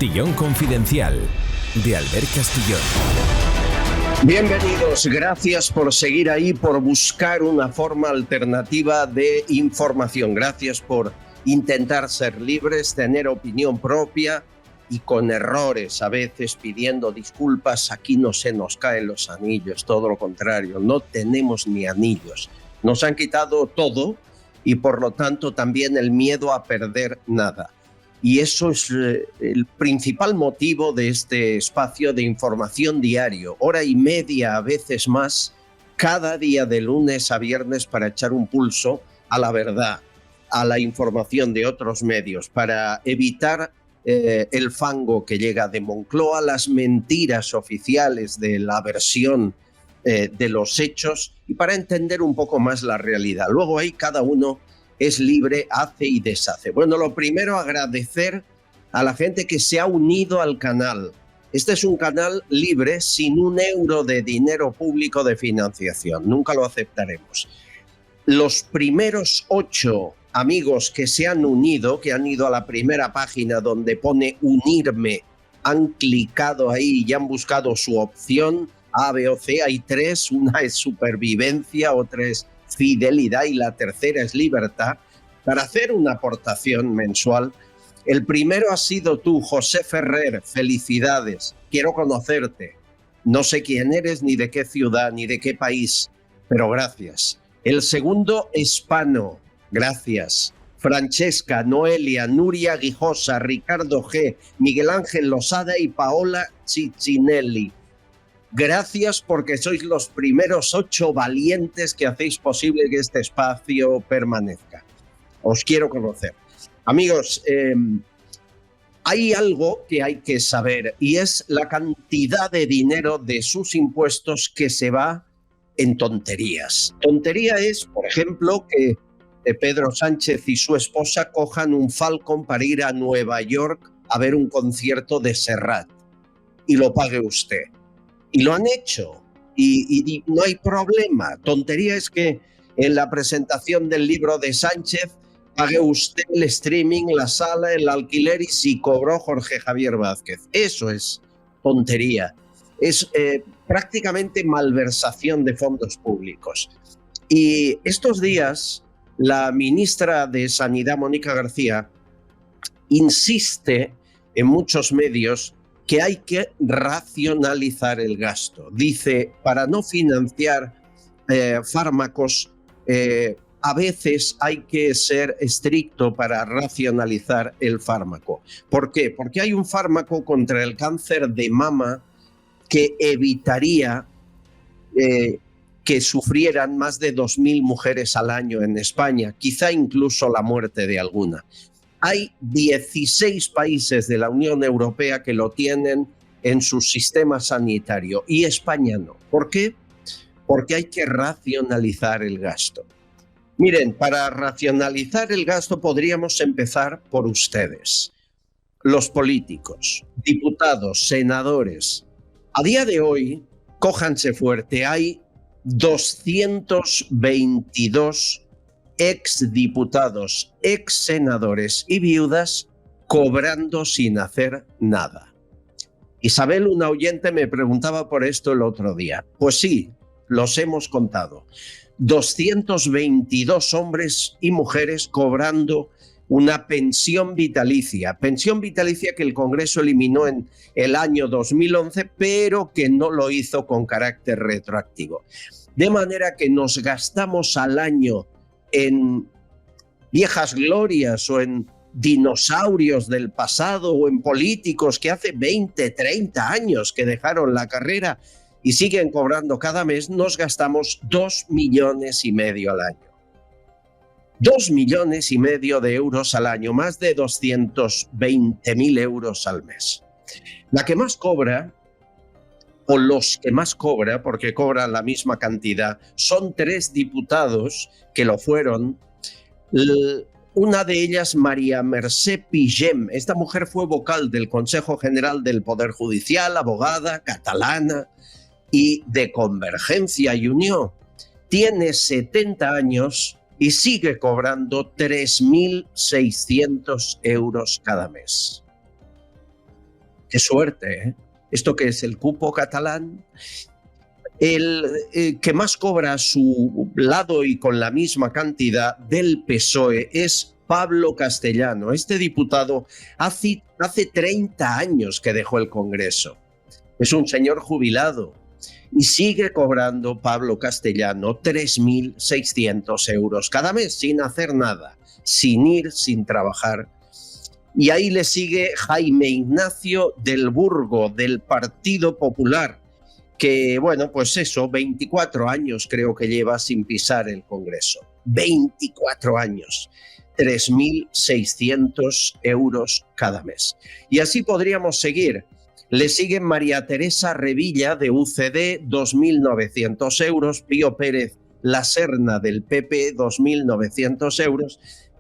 Castillón Confidencial, de Albert Castillón. Bienvenidos, gracias por seguir ahí, por buscar una forma alternativa de información. Gracias por intentar ser libres, tener opinión propia y con errores, a veces pidiendo disculpas. Aquí no se nos caen los anillos, todo lo contrario, no tenemos ni anillos. Nos han quitado todo y por lo tanto también el miedo a perder nada. Y eso es el principal motivo de este espacio de información diario, hora y media, a veces más, cada día de lunes a viernes para echar un pulso a la verdad, a la información de otros medios, para evitar el fango que llega de Moncloa, las mentiras oficiales de la versión de los hechos y para entender un poco más la realidad. Luego ahí cada uno es libre, hace y deshace. Bueno, lo primero, agradecer a la gente que se ha unido al canal. Este es un canal libre, sin un euro de dinero público de financiación. Nunca lo aceptaremos. Los primeros 8 amigos que se han unido, que han ido a la primera página donde pone unirme, han clicado ahí y han buscado su opción A, B o C. Hay 3, una es supervivencia, otra es fidelidad y la tercera es libertad, para hacer una aportación mensual. El primero ha sido tú, José Ferrer, felicidades, quiero conocerte. No sé quién eres, ni de qué ciudad, ni de qué país, pero gracias. El segundo, Hispano, gracias. Francesca, Noelia, Nuria Guijosa, Ricardo G., Miguel Ángel Losada y Paola Ciccinelli. Gracias porque sois los primeros 8 valientes que hacéis posible que este espacio permanezca. Os quiero conocer. Amigos, hay algo que hay que saber y es la cantidad de dinero de sus impuestos que se va en tonterías. Tontería es, por ejemplo, que Pedro Sánchez y su esposa cojan un Falcon para ir a Nueva York a ver un concierto de Serrat y lo pague usted. Y lo han hecho y no hay problema. Tontería es que en la presentación del libro de Sánchez pague usted el streaming, la sala, el alquiler y si cobró Jorge Javier Vázquez. Eso es tontería. Es prácticamente malversación de fondos públicos. Y estos días la ministra de Sanidad, Mónica García, insiste en muchos medios que hay que racionalizar el gasto. Dice, para no financiar fármacos, a veces hay que ser estricto para racionalizar el fármaco. ¿Por qué? Porque hay un fármaco contra el cáncer de mama que evitaría que sufrieran más de 2.000 mujeres al año en España, quizá incluso la muerte de alguna. Hay 16 países de la Unión Europea que lo tienen en su sistema sanitario y España no. ¿Por qué? Porque hay que racionalizar el gasto. Miren, para racionalizar el gasto podríamos empezar por ustedes, los políticos, diputados, senadores. A día de hoy, cójanse fuerte, hay 222 exdiputados, exsenadores y viudas cobrando sin hacer nada. Isabel, una oyente, me preguntaba por esto el otro día. Pues sí, los hemos contado. 222 hombres y mujeres cobrando una pensión vitalicia que el Congreso eliminó en el año 2011, pero que no lo hizo con carácter retroactivo. De manera que nos gastamos al año en viejas glorias o en dinosaurios del pasado o en políticos que hace 20, 30 años que dejaron la carrera y siguen cobrando cada mes, nos gastamos 2,5 millones al año. 2,5 millones de euros al año, más de 220.000 euros al mes. La que más cobra, o los que más cobra, porque cobran la misma cantidad, son 3 diputados que lo fueron. Una de ellas, María Mercè Pigem. Esta mujer fue vocal del Consejo General del Poder Judicial, abogada catalana y de Convergencia y Unión. Tiene 70 años y sigue cobrando 3.600 euros cada mes. Qué suerte, ¿eh? Esto que es el cupo catalán. El que más cobra a su lado y con la misma cantidad del PSOE es Pablo Castellano. Este diputado hace 30 años que dejó el Congreso. Es un señor jubilado y sigue cobrando Pablo Castellano 3.600 euros cada mes sin hacer nada, sin ir, sin trabajar. Y ahí le sigue Jaime Ignacio del Burgo, del Partido Popular, que, bueno, pues eso, 24 años creo que lleva sin pisar el Congreso. 24 años. 3.600 euros cada mes. Y así podríamos seguir. Le siguen María Teresa Revilla de UCD, 2.900 euros, Pío Pérez La Serna del PP, 2.900 euros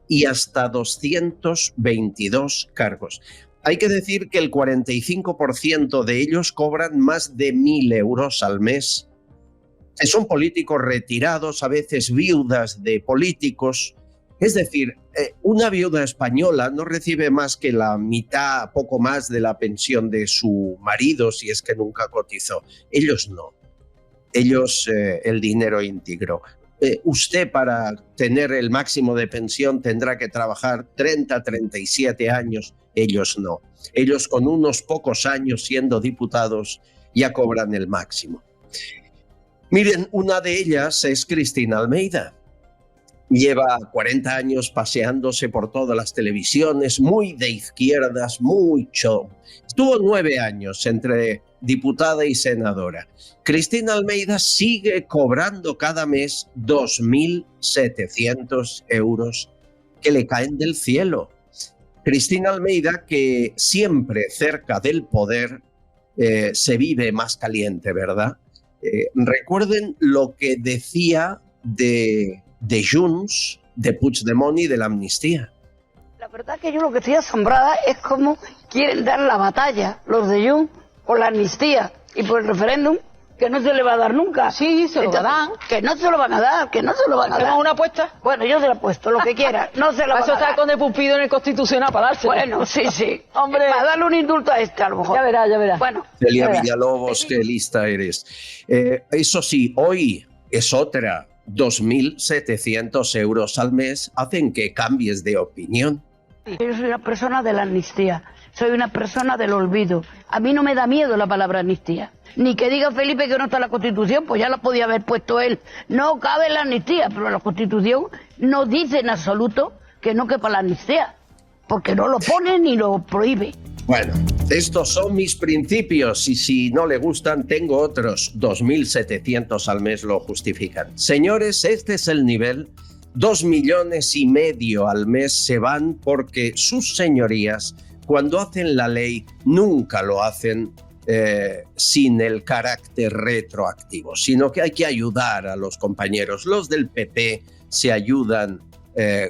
y hasta 222 cargos. Hay que decir que el 45% de ellos cobran más de 1.000 euros al mes. Son políticos retirados, a veces viudas de políticos. Es decir, una viuda española no recibe más que la mitad, poco más de la pensión de su marido, si es que nunca cotizó. Ellos no. Ellos el dinero íntegro. Usted para tener el máximo de pensión tendrá que trabajar 30, 37 años. Ellos no. Ellos con unos pocos años siendo diputados ya cobran el máximo. Miren, una de ellas es Cristina Almeida. Lleva 40 años paseándose por todas las televisiones, muy de izquierdas, mucho. Estuvo 9 años entre diputada y senadora. Cristina Almeida sigue cobrando cada mes 2.700 euros que le caen del cielo. Cristina Almeida, que siempre cerca del poder se vive más caliente, ¿verdad? Recuerden lo que decía de Junts, de Puigdemont y de la amnistía. La verdad que yo lo que estoy asombrada es cómo quieren dar la batalla los de Junts por la amnistía y por el referéndum, que no se le va a dar nunca. Sí, se lo dan. Que no se lo van a dar, que no se lo van a dar. ¿Hacemos una apuesta? Bueno, yo se la apuesto, lo que quiera. No se la van a dar. Eso está con el Pumpido en el Constitucional para dárselo. Bueno, sí. Hombre. Para darle un indulto a este, a lo mejor. Ya verás. Bueno. Celia Villalobos, qué lista eres. Eso sí, hoy es otra. 2.700 euros al mes hacen que cambies de opinión. Yo soy una persona de la amnistía, soy una persona del olvido. A mí no me da miedo la palabra amnistía. Ni que diga Felipe que no está en la Constitución, pues ya la podía haber puesto él. No cabe la amnistía, pero la Constitución no dice en absoluto que no quepa la amnistía, porque no lo pone ni lo prohíbe. Bueno, estos son mis principios y si no le gustan tengo otros. 2.700 al mes lo justifican. Señores, este es el nivel. 2,5 millones al mes se van porque sus señorías, cuando hacen la ley, nunca lo hacen sin el carácter retroactivo, sino que hay que ayudar a los compañeros. Los del PP se ayudan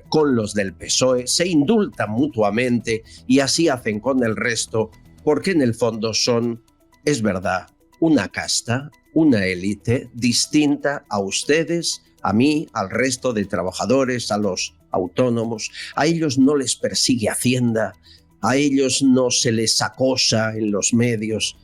con los del PSOE, se indultan mutuamente y así hacen con el resto, porque en el fondo son, es verdad, una casta, una élite distinta a ustedes, a mí, al resto de trabajadores, a los autónomos. A ellos no les persigue Hacienda, a ellos no se les acosa en los medios.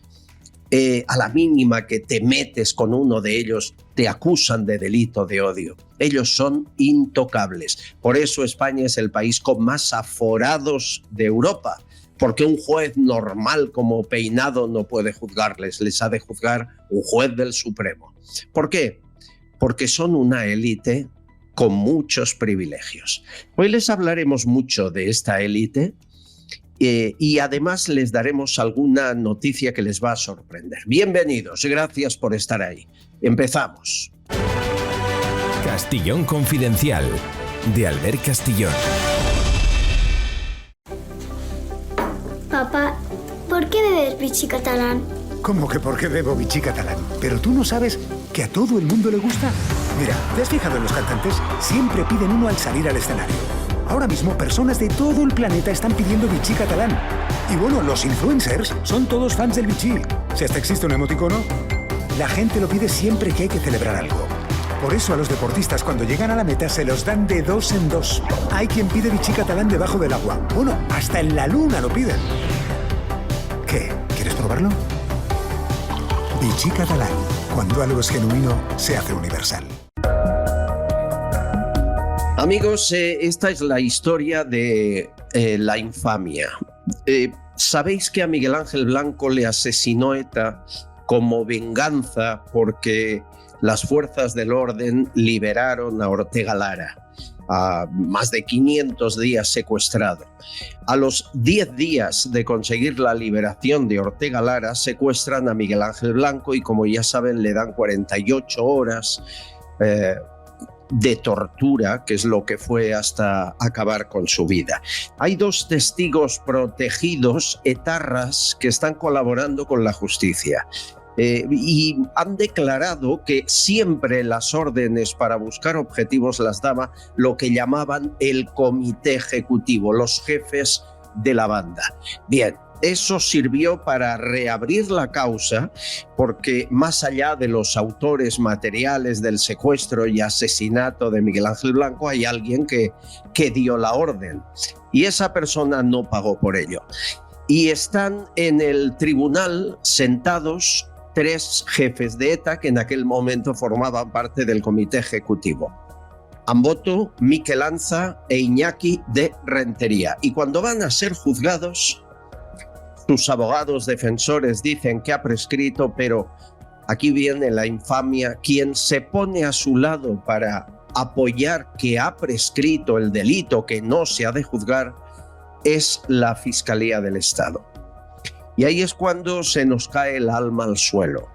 A la mínima que te metes con uno de ellos, te acusan de delito de odio. Ellos son intocables. Por eso España es el país con más aforados de Europa, porque un juez normal como Peinado no puede juzgarles, les ha de juzgar un juez del Supremo. ¿Por qué? Porque son una élite con muchos privilegios. Hoy les hablaremos mucho de esta élite. Y además les daremos alguna noticia que les va a sorprender. Bienvenidos, gracias por estar ahí. Empezamos. Castillón Confidencial, de Albert Castillón. Papá, ¿por qué bebes Vichy catalán? ¿Cómo que por qué bebo Vichy catalán? ¿Pero tú no sabes que a todo el mundo le gusta? Mira, ¿te has fijado en los cantantes? Siempre piden uno al salir al escenario. Ahora mismo personas de todo el planeta están pidiendo Vichy catalán. Y bueno, los influencers son todos fans del Vichy. Si hasta existe un emoticono, la gente lo pide siempre que hay que celebrar algo. Por eso a los deportistas cuando llegan a la meta se los dan de 2 en 2. Hay quien pide Vichy catalán debajo del agua. Bueno, hasta en la luna lo piden. ¿Qué? probarlo? Vichy Catalán. Cuando algo es genuino, se hace universal. Amigos, esta es la historia de la infamia. Sabéis que a Miguel Ángel Blanco le asesinó ETA como venganza porque las fuerzas del orden liberaron a Ortega Lara, a más de 500 días secuestrado. A los 10 días de conseguir la liberación de Ortega Lara, secuestran a Miguel Ángel Blanco y, como ya saben, le dan 48 horas de tortura, que es lo que fue hasta acabar con su vida. Hay 2 testigos protegidos etarras que están colaborando con la justicia. Y han declarado que siempre las órdenes para buscar objetivos las daba lo que llamaban el comité ejecutivo, los jefes de la banda. Bien, eso sirvió para reabrir la causa, porque más allá de los autores materiales del secuestro y asesinato de Miguel Ángel Blanco, hay alguien que dio la orden, y esa persona no pagó por ello. Y están en el tribunal sentados 3 jefes de ETA que en aquel momento formaban parte del comité ejecutivo: Amboto, Mikel Anza e Iñaki de Rentería. Y cuando van a ser juzgados, sus abogados defensores dicen que ha prescrito, pero aquí viene la infamia. Quien se pone a su lado para apoyar que ha prescrito el delito, que no se ha de juzgar, es la Fiscalía del Estado. Y ahí es cuando se nos cae el alma al suelo,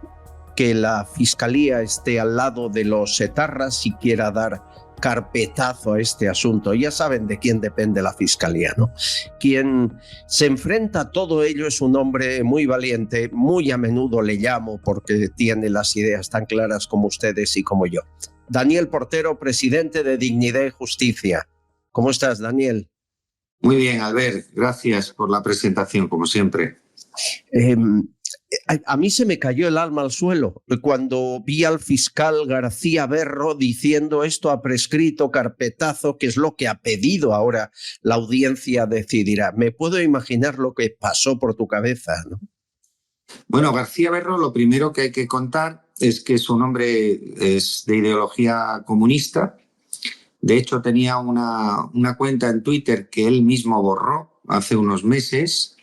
que la Fiscalía esté al lado de los etarras y quiera dar carpetazo a este asunto. Ya saben de quién depende la Fiscalía, ¿no? Quien se enfrenta a todo ello es un hombre muy valiente, muy a menudo le llamo porque tiene las ideas tan claras como ustedes y como yo. Daniel Portero, presidente de Dignidad y Justicia. ¿Cómo estás, Daniel? Muy bien, Albert. Gracias por la presentación, como siempre. A mí se me cayó el alma al suelo cuando vi al fiscal García Berro diciendo esto ha prescrito, carpetazo, que es lo que ha pedido ahora la audiencia decidirá. Me puedo imaginar lo que pasó por tu cabeza, ¿no? Bueno, García Berro, lo primero que hay que contar es que su nombre es de ideología comunista. De hecho, tenía una cuenta en Twitter que él mismo borró hace unos meses,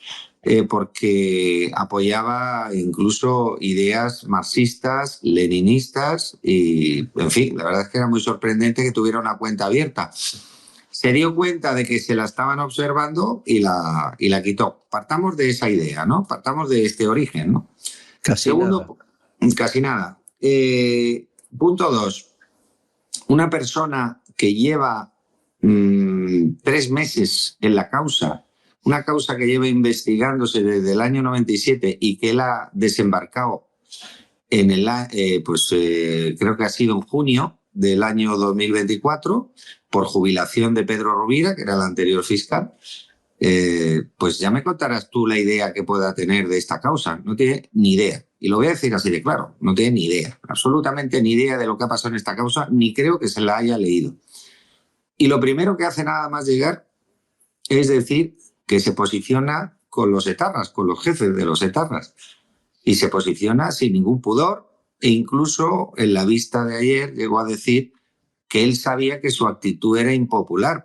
porque apoyaba incluso ideas marxistas, leninistas y, en fin, la verdad es que era muy sorprendente que tuviera una cuenta abierta. Se dio cuenta de que se la estaban observando y la quitó. Partamos de esa idea, ¿no? Partamos de este origen, ¿no? Casi nada. Punto 2. Una persona que lleva 3 meses en la causa, una causa que lleva investigándose desde el año 97 y que él ha desembarcado en creo que ha sido en junio del año 2024 por jubilación de Pedro Rovira, que era el anterior fiscal. Pues ya me contarás tú la idea que pueda tener de esta causa. No tiene ni idea. Y lo voy a decir así de claro. No tiene ni idea. Absolutamente ni idea de lo que ha pasado en esta causa, ni creo que se la haya leído. Y lo primero que hace nada más llegar es decir que se posiciona con los etarras, con los jefes de los etarras. Y se posiciona sin ningún pudor. E incluso en la vista de ayer llegó a decir que él sabía que su actitud era impopular.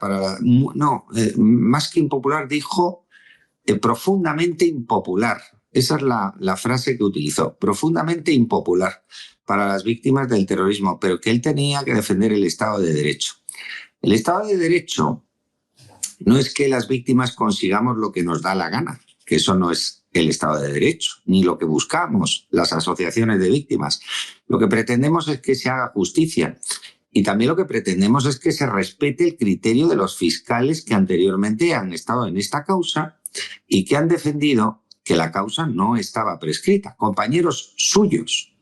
Más que impopular, dijo profundamente impopular. Esa es la frase que utilizó, profundamente impopular para las víctimas del terrorismo, pero que él tenía que defender el Estado de Derecho. El Estado de Derecho no es que las víctimas consigamos lo que nos da la gana, que eso no es el Estado de Derecho, ni lo que buscamos las asociaciones de víctimas. Lo que pretendemos es que se haga justicia. Y también lo que pretendemos es que se respete el criterio de los fiscales que anteriormente han estado en esta causa y que han defendido que la causa no estaba prescrita. Compañeros suyos,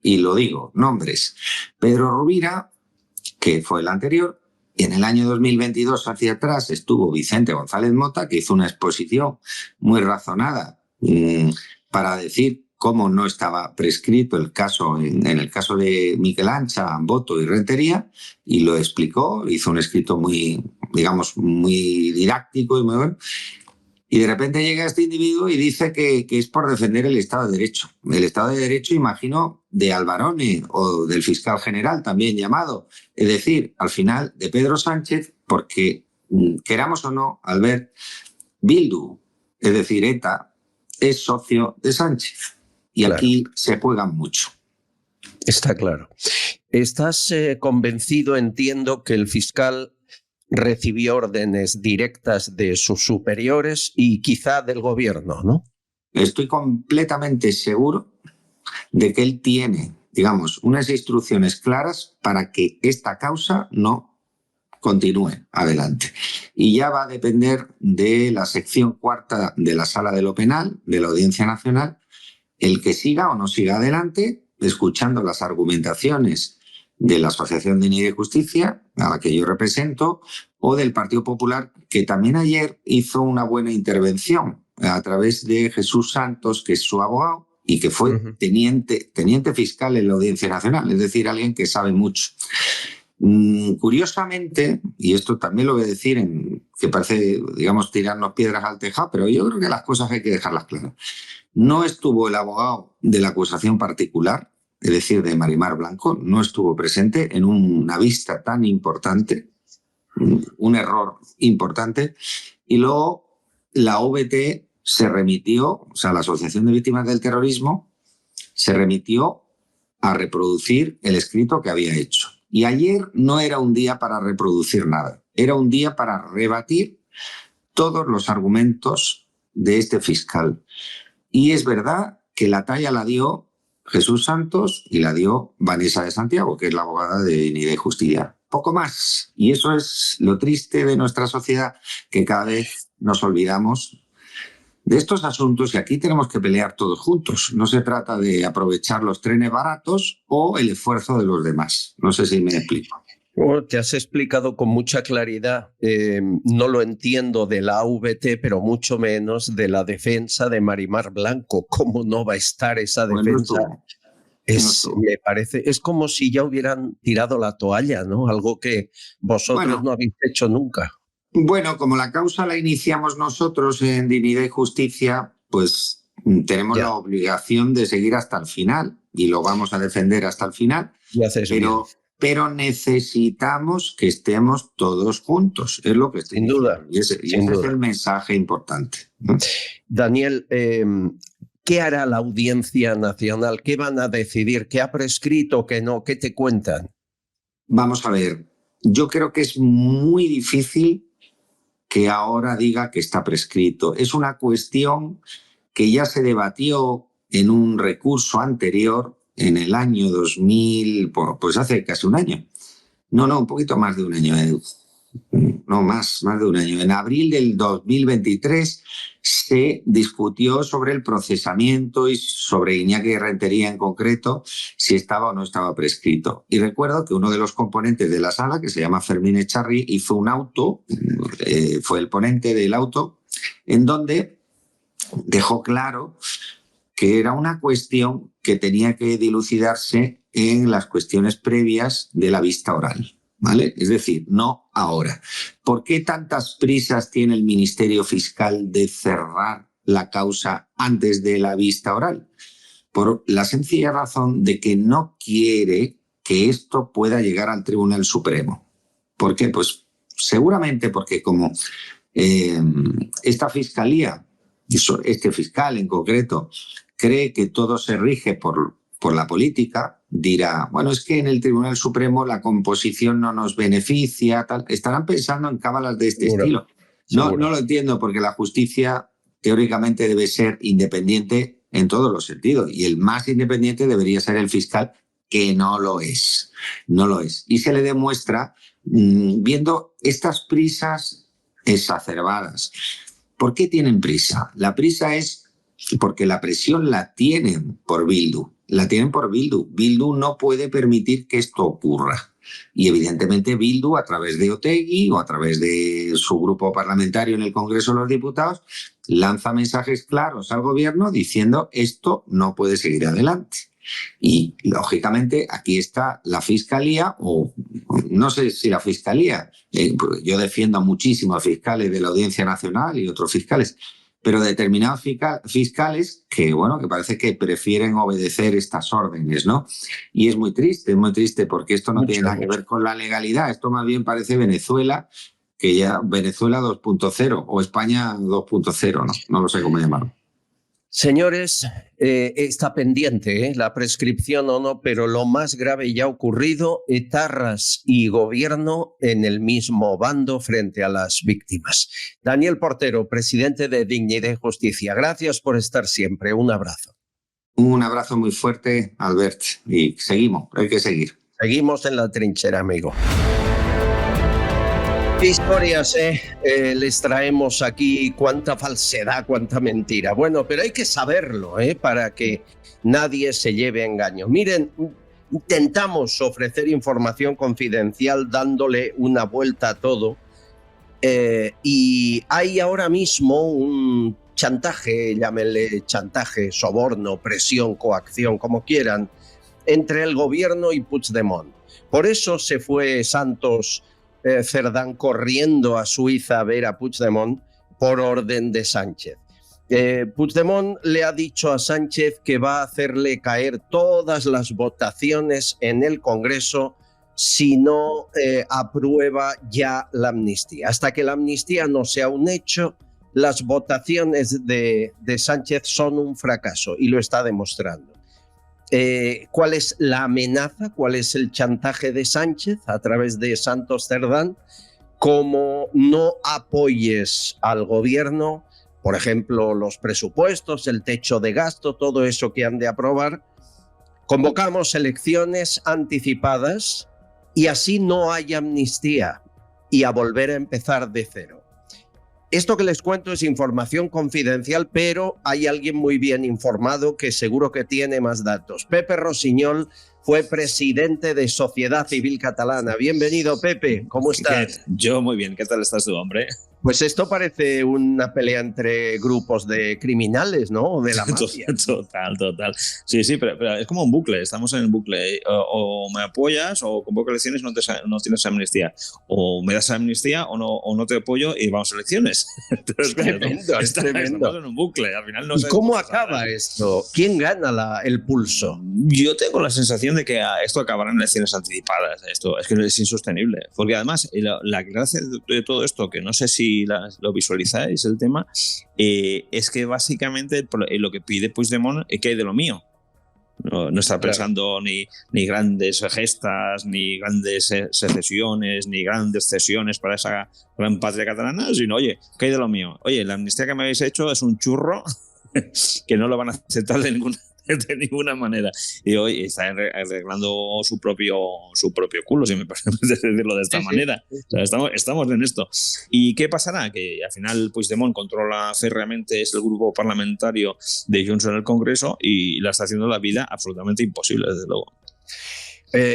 y lo digo, nombres: Pedro Rovira, que fue el anterior, y en el año 2022 hacia atrás estuvo Vicente González Mota, que hizo una exposición muy razonada para decir cómo no estaba prescrito el caso, en el caso de Mikel Anza, Amboto y Rentería, y lo explicó, hizo un escrito muy, digamos, muy didáctico y muy bueno. Y de repente llega este individuo y dice que es por defender el Estado de Derecho. El Estado de Derecho, imagino, de Albarone o del fiscal general también llamado. Es decir, al final de Pedro Sánchez, porque queramos o no, Albert, Bildu, es decir, ETA, es socio de Sánchez. Y Claro. aquí se juegan mucho. Está claro. ¿Estás convencido, entiendo, que el fiscal recibió órdenes directas de sus superiores y quizá del gobierno, ¿no? Estoy completamente seguro de que él tiene, digamos, unas instrucciones claras para que esta causa no continúe adelante. Y ya va a depender de la sección cuarta de la Sala de lo Penal, de la Audiencia Nacional, el que siga o no siga adelante, escuchando las argumentaciones de la Asociación de Dignidad y Justicia, a la que yo represento, o del Partido Popular, que también ayer hizo una buena intervención a través de Jesús Santos, que es su abogado y que fue teniente fiscal en la Audiencia Nacional, es decir, alguien que sabe mucho. Curiosamente, y esto también lo voy a decir, que parece, digamos, tirarnos piedras al tejado, pero yo creo que las cosas hay que dejarlas claras. No estuvo el abogado de la acusación particular, es decir, de Marimar Blanco, no estuvo presente en una vista tan importante, un error importante, y luego la OVT se remitió, o sea, la Asociación de Víctimas del Terrorismo, se remitió a reproducir el escrito que había hecho. Y ayer no era un día para reproducir nada, era un día para rebatir todos los argumentos de este fiscal. Y es verdad que la talla la dio Jesús Santos y la dio Vanessa de Santiago, que es la abogada de Dignidad y Justicia. Poco más. Y eso es lo triste de nuestra sociedad, que cada vez nos olvidamos de estos asuntos y aquí tenemos que pelear todos juntos. No se trata de aprovechar los trenes baratos o el esfuerzo de los demás. No sé si me explico. Oh, te has explicado con mucha claridad. No lo entiendo de la AVT, pero mucho menos de la defensa de Marimar Blanco. ¿Cómo no va a estar esa defensa? Me parece, es como si ya hubieran tirado la toalla, ¿no? Algo que vosotros no habéis hecho nunca. Bueno, como la causa la iniciamos nosotros en Dignidad y Justicia, pues tenemos la obligación de seguir hasta el final y lo vamos a defender hasta el final. Pero necesitamos que estemos todos juntos, es lo que estoy Sin duda. Y ese es el mensaje importante. Daniel, ¿qué hará la Audiencia Nacional? ¿Qué van a decidir? ¿Qué ha prescrito? ¿Qué no? ¿Qué te cuentan? Vamos a ver, yo creo que es muy difícil que ahora diga que está prescrito. Es una cuestión que ya se debatió en un recurso anterior en el año 2000, pues hace casi un año. No, un poquito más de un año. No, más de un año. En abril del 2023 se discutió sobre el procesamiento y sobre Iñaki Rentería en concreto, si estaba o no estaba prescrito. Y recuerdo que uno de los componentes de la sala, que se llama Fermín Echarri, hizo un auto, fue el ponente del auto, en donde dejó claro que era una cuestión que tenía que dilucidarse en las cuestiones previas de la vista oral. ¿Vale? Es decir, no ahora. ¿Por qué tantas prisas tiene el Ministerio Fiscal de cerrar la causa antes de la vista oral? Por la sencilla razón de que no quiere que esto pueda llegar al Tribunal Supremo. ¿Por qué? Pues seguramente porque como esta fiscalía, este fiscal en concreto, cree que todo se rige por la política, dirá, bueno, es que en el Tribunal Supremo la composición no nos beneficia, tal. Estarán pensando en cábalas de este estilo. No lo entiendo, porque la justicia teóricamente debe ser independiente en todos los sentidos, y el más independiente debería ser el fiscal, que no lo es. No lo es. Y se le demuestra viendo estas prisas exacerbadas. ¿Por qué tienen prisa? La prisa es porque la presión la tienen por Bildu. La tienen por Bildu. Bildu no puede permitir que esto ocurra. Y evidentemente Bildu, a través de Otegi o a través de su grupo parlamentario en el Congreso de los Diputados, lanza mensajes claros al gobierno diciendo esto no puede seguir adelante. Y, lógicamente, aquí está la Fiscalía, o no sé si la Fiscalía, yo defiendo muchísimo a fiscales de la Audiencia Nacional y otros fiscales, pero determinados fiscales que, bueno, que parece que prefieren obedecer estas órdenes, ¿no? Y es muy triste porque esto no tiene nada que ver con la legalidad. Esto más bien parece Venezuela, que ya Venezuela 2.0 o España 2.0, ¿no? No lo sé cómo llamarlo. Señores, está pendiente la prescripción o no, pero lo más grave ya ha ocurrido: etarras y gobierno en el mismo bando frente a las víctimas. Daniel Portero, presidente de Dignidad y Justicia, gracias por estar siempre. Un abrazo. Un abrazo muy fuerte, Albert, y seguimos, hay que seguir. Seguimos en la trinchera, amigo. ¿Qué historias les traemos aquí? Cuánta falsedad, cuánta mentira. Bueno, pero hay que saberlo para que nadie se lleve a engaño. Miren, intentamos ofrecer información confidencial dándole una vuelta a todo, y hay ahora mismo un chantaje, llámenle chantaje, soborno, presión, coacción, como quieran, entre el gobierno y Puigdemont. Por eso se fue Santos Cerdán corriendo a Suiza a ver a Puigdemont por orden de Sánchez. Puigdemont le ha dicho a Sánchez que va a hacerle caer todas las votaciones en el Congreso si no aprueba ya la amnistía. Hasta que la amnistía no sea un hecho, las votaciones de Sánchez son un fracaso, y lo está demostrando. ¿Cuál es la amenaza? ¿Cuál es el chantaje de Sánchez a través de Santos Cerdán? Como no apoyes al gobierno, por ejemplo, los presupuestos, el techo de gasto, todo eso que han de aprobar, convocamos elecciones anticipadas y así no hay amnistía, y a volver a empezar de cero. Esto que les cuento es información confidencial, pero hay alguien muy bien informado que seguro que tiene más datos. Pepe Rossinyol fue presidente de Sociedad Civil Catalana. Bienvenido, Pepe. ¿Cómo estás? Yo muy bien. ¿Qué tal estás tú, hombre? Pues esto parece una pelea entre grupos de criminales, ¿no? O de la mafia. Total. Sí, pero es como un bucle. Estamos en el bucle. O me apoyas o convoco elecciones, no tienes amnistía. O me das amnistía o no te apoyo y vamos a elecciones. Entonces, tremendo. Estamos en un bucle. Al final no ¿Y cómo acaba esto? ¿Quién gana el pulso? Yo tengo la sensación de que esto acabará en elecciones anticipadas. Esto es que es insostenible. Porque además, la gracia de todo esto, que no sé si lo visualizáis el tema, es que básicamente lo que pide Puigdemont es que hay de lo mío. No está pensando ni grandes gestas, ni grandes secesiones, ni grandes cesiones para esa gran patria catalana, sino, oye, ¿qué hay de lo mío? Oye, la amnistía que me habéis hecho es un churro que no lo van a aceptar de ninguna manera. Y hoy está arreglando su propio culo, si me permite decirlo de esta manera. O sea, estamos en esto. ¿Y qué pasará? Que al final Puigdemont controla férreamente el grupo parlamentario de Junts en el Congreso y la está haciendo la vida absolutamente imposible, desde luego.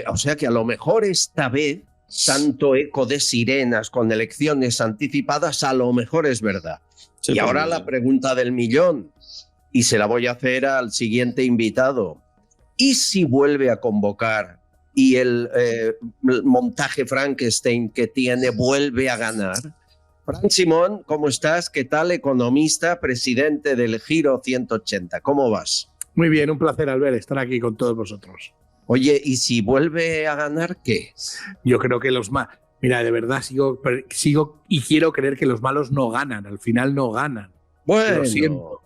O sea que a lo mejor esta vez tanto eco de sirenas con elecciones anticipadas a lo mejor es verdad. Sí, y ahora la pregunta del millón, y se la voy a hacer al siguiente invitado. ¿Y si vuelve a convocar y el montaje Frankenstein que tiene vuelve a ganar? Fran Simón, ¿cómo estás? ¿Qué tal? Economista, presidente del Giro 180. ¿Cómo vas? Muy bien, un placer, Albert, estar aquí con todos vosotros. Oye, ¿y si vuelve a ganar qué? Yo creo que los más... Mira, de verdad sigo y quiero creer que los malos no ganan, al final no ganan. Bueno, lo siento.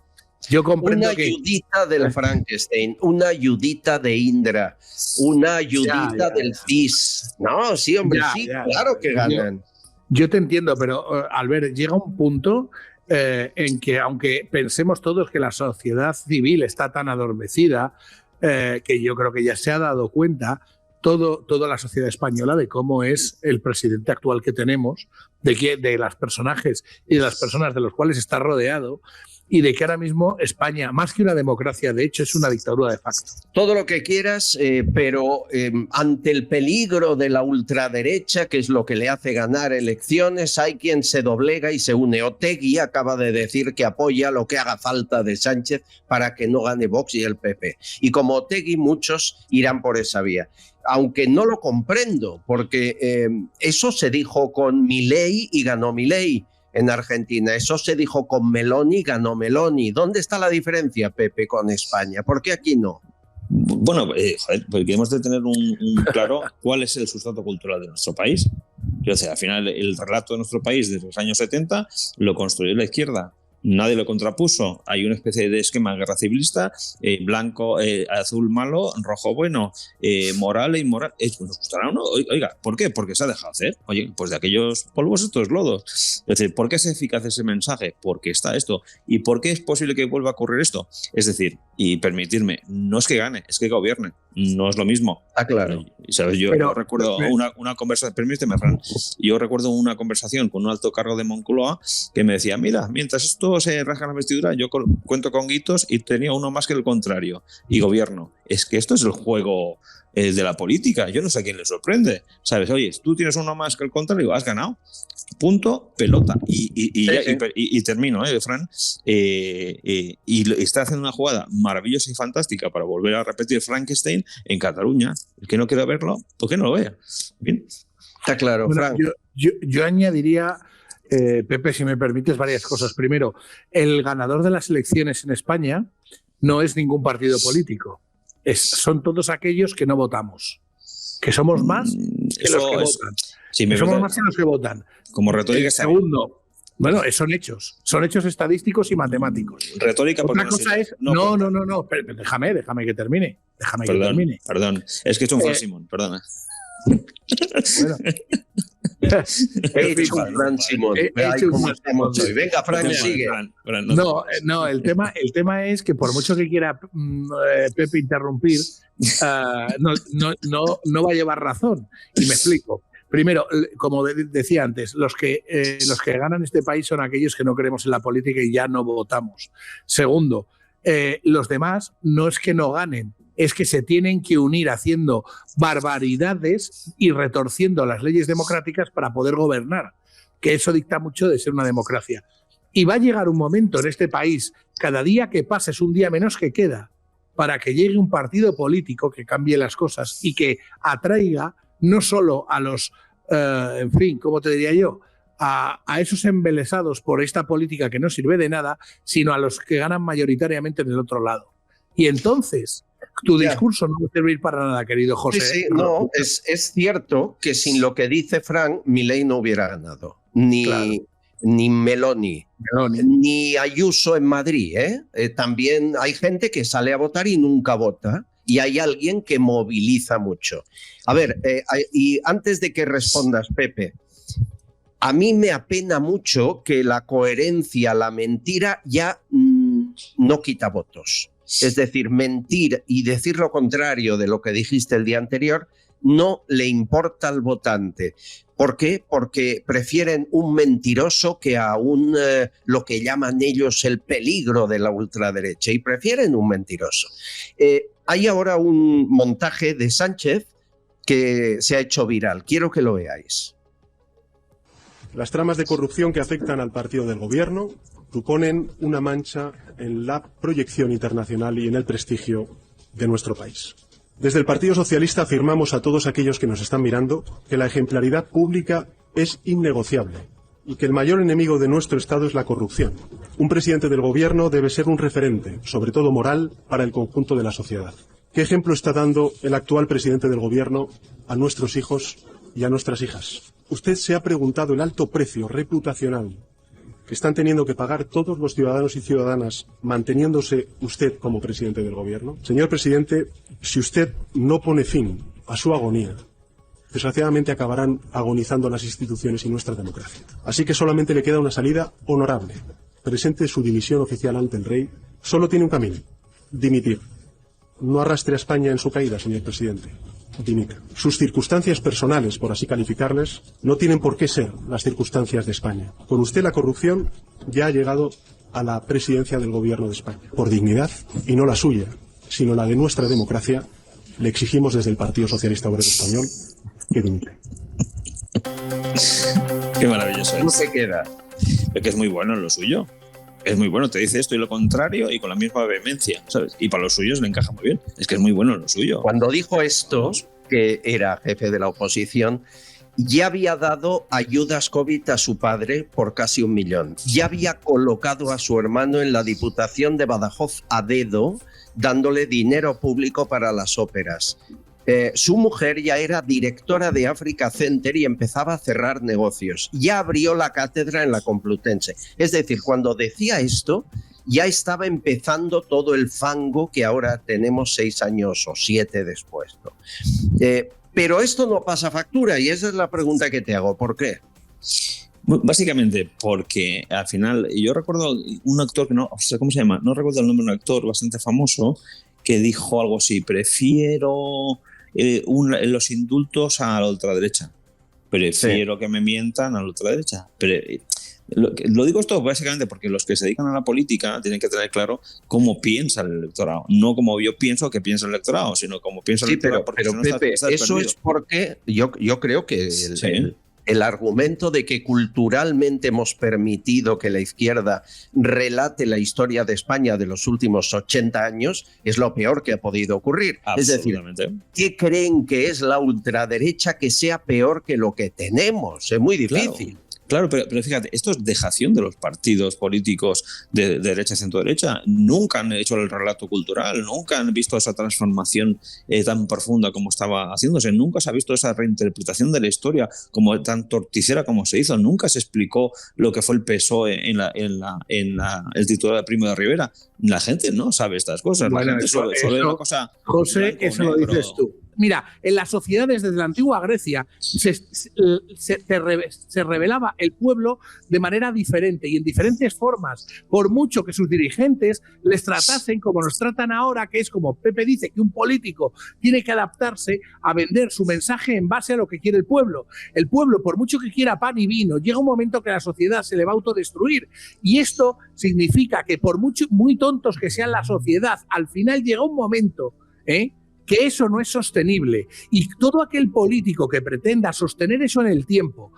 Yo comprendo una ayudita del Frankenstein, una ayudita de Indra, una ayudita del CIS. No, sí, hombre, claro que ganan. Yo te entiendo, pero Albert, llega un punto en que, aunque pensemos todos que la sociedad civil está tan adormecida, que yo creo que ya se ha dado cuenta toda la sociedad española de cómo es el presidente actual que tenemos, de los personajes y de las personas de los cuales está rodeado, y de que ahora mismo España, más que una democracia, de hecho, es una dictadura de facto. Todo lo que quieras, pero ante el peligro de la ultraderecha, que es lo que le hace ganar elecciones, hay quien se doblega y se une. Otegi acaba de decir que apoya lo que haga falta de Sánchez para que no gane Vox y el PP. Y como Otegi, muchos irán por esa vía. Aunque no lo comprendo, porque eso se dijo con Milei y ganó Milei. en Argentina. Eso se dijo con Meloni, ganó Meloni. ¿Dónde está la diferencia, Pepe, con España? ¿Por qué aquí no? Bueno, joder, porque hemos de tener un claro cuál es el sustrato cultural de nuestro país. Quiero decir, al final, el relato de nuestro país desde los años 70 lo construyó la izquierda. Nadie lo contrapuso. Hay una especie de esquema guerra civilista, blanco, azul malo, rojo bueno, moral e inmoral. ¿Nos gustará o no? Oiga, ¿por qué? Porque se ha dejado hacer. Oye, pues de aquellos polvos estos lodos. Es decir, ¿por qué es eficaz ese mensaje? Porque está esto. ¿Y por qué es posible que vuelva a ocurrir esto? Es decir, y permitirme, no es que gane, es que gobierne. No es lo mismo. Ah, claro. ¿Sabes? Yo recuerdo una conversación, permíteme, Fran, yo recuerdo una conversación con un alto cargo de Moncloa que me decía, mira, mientras esto se rasga la vestidura, yo cuento con guitos y tenía uno más que el contrario. Y gobierno. Es que esto es el juego de la política. Yo no sé a quién le sorprende. ¿Sabes? Oye, tú tienes uno más que el contrario, has ganado. Punto, pelota. Y termino, Fran. Y está haciendo una jugada maravillosa y fantástica para volver a repetir Frankenstein en Cataluña. El que no quiera verlo, ¿por qué no lo vea? Bien. Está claro, bueno, Fran. Yo añadiría, Pepe, si me permites, varias cosas. Primero, el ganador de las elecciones en España no es ningún partido político. Son todos aquellos que no votamos. Que somos más que los que votan. Sí, somos más que los que votan. Como retórica. Segundo, bueno, son hechos estadísticos y matemáticos. Retórica. Otra cosa es, no, pero déjame que termine. Perdón, es que es un Fran Simón, perdona. Bueno. He hecho un Fran Simón. Venga, Fran, sigue. No, el tema es que por mucho que quiera Pepe interrumpir, no va a llevar razón. Y me explico. Primero, como decía antes, los que ganan este país son aquellos que no creemos en la política y ya no votamos. Segundo, los demás no es que no ganen, es que se tienen que unir haciendo barbaridades y retorciendo las leyes democráticas para poder gobernar, que eso dicta mucho de ser una democracia. Y va a llegar un momento en este país, cada día que pasa es un día menos que queda, para que llegue un partido político que cambie las cosas y que atraiga no solo a los, ¿cómo te diría yo? A esos embelesados por esta política que no sirve de nada, sino a los que ganan mayoritariamente en el otro lado. Y entonces, tu discurso no va a servir para nada, querido José. Sí, no, es cierto que sin lo que dice Fran, Milei no hubiera ganado. Ni Meloni, ni Ayuso en Madrid. También hay gente que sale a votar y nunca vota. Y hay alguien que moviliza mucho. A ver, y antes de que respondas, Pepe, a mí me apena mucho que la coherencia, la mentira, ya no quita votos. Es decir, mentir y decir lo contrario de lo que dijiste el día anterior no le importa al votante. ¿Por qué? Porque prefieren un mentiroso que a lo que llaman ellos el peligro de la ultraderecha, y prefieren un mentiroso. Hay ahora un montaje de Sánchez que se ha hecho viral. Quiero que lo veáis. Las tramas de corrupción que afectan al partido del gobierno suponen una mancha en la proyección internacional y en el prestigio de nuestro país. Desde el Partido Socialista afirmamos a todos aquellos que nos están mirando que la ejemplaridad pública es innegociable y que el mayor enemigo de nuestro Estado es la corrupción. Un presidente del gobierno debe ser un referente, sobre todo moral, para el conjunto de la sociedad. ¿Qué ejemplo está dando el actual presidente del gobierno a nuestros hijos y a nuestras hijas? Usted se ha preguntado el alto precio reputacional que están teniendo que pagar todos los ciudadanos y ciudadanas manteniéndose usted como presidente del gobierno. Señor presidente, si usted no pone fin a su agonía, desgraciadamente acabarán agonizando las instituciones y nuestra democracia. Así que solamente le queda una salida honorable. Presente su dimisión oficial ante el rey. Solo tiene un camino: dimitir. No arrastre a España en su caída, señor presidente. Dimita. Sus circunstancias personales, por así calificarles, no tienen por qué ser las circunstancias de España. Con usted la corrupción ya ha llegado a la presidencia del gobierno de España. Por dignidad, y no la suya, sino la de nuestra democracia, le exigimos desde el Partido Socialista Obrero Español que dimita. Qué maravilloso es. ¿Cómo se queda? Es que es muy bueno en lo suyo. Es muy bueno, te dice esto y lo contrario y con la misma vehemencia, ¿sabes? Y para los suyos le encaja muy bien. Es que es muy bueno en lo suyo. Cuando dijo esto, que era jefe de la oposición, ya había dado ayudas COVID a su padre por casi 1 millón. Ya había colocado a su hermano en la Diputación de Badajoz a dedo, dándole dinero público para las óperas. Su mujer ya era directora de Africa Center y empezaba a cerrar negocios. Ya abrió la cátedra en la Complutense. Es decir, cuando decía esto, ya estaba empezando todo el fango que ahora tenemos 6 años o 7 después, ¿no? Pero esto no pasa factura y esa es la pregunta que te hago. ¿Por qué? Básicamente porque al final, yo recuerdo un actor que no sé cómo se llama, no recuerdo el nombre de un actor bastante famoso que dijo algo así: prefiero los indultos a la ultraderecha, prefiero que me mientan a la ultraderecha. Lo digo esto básicamente porque los que se dedican a la política tienen que tener claro cómo piensa el electorado, no como yo pienso que piensa el electorado, sino como piensa el electorado. Pero si no Pepe, estás eso perdido. Es porque yo creo que el argumento de que culturalmente hemos permitido que la izquierda relate la historia de España de los últimos 80 años es lo peor que ha podido ocurrir. Es decir, ¿qué creen que es la ultraderecha que sea peor que lo que tenemos? Es muy difícil. Claro, pero fíjate, esto es dejación de los partidos políticos de derecha y centro-derecha. Nunca han hecho el relato cultural, nunca han visto esa transformación tan profunda como estaba haciéndose, nunca se ha visto esa reinterpretación de la historia como tan torticera como se hizo, nunca se explicó lo que fue el PSOE en el titular de Primo de Rivera. La gente no sabe estas cosas. Bueno, la gente solo ve una cosa. José, eso lo dices tú. Mira, en las sociedades desde la antigua Grecia se revelaba el pueblo de manera diferente y en diferentes formas, por mucho que sus dirigentes les tratasen como nos tratan ahora, que es como Pepe dice, que un político tiene que adaptarse a vender su mensaje en base a lo que quiere el pueblo. El pueblo, por mucho que quiera pan y vino, llega un momento que la sociedad se le va a autodestruir y esto significa que por muy tontos que sean la sociedad, al final llega un momento, que eso no es sostenible y todo aquel político que pretenda sostener eso en el tiempo,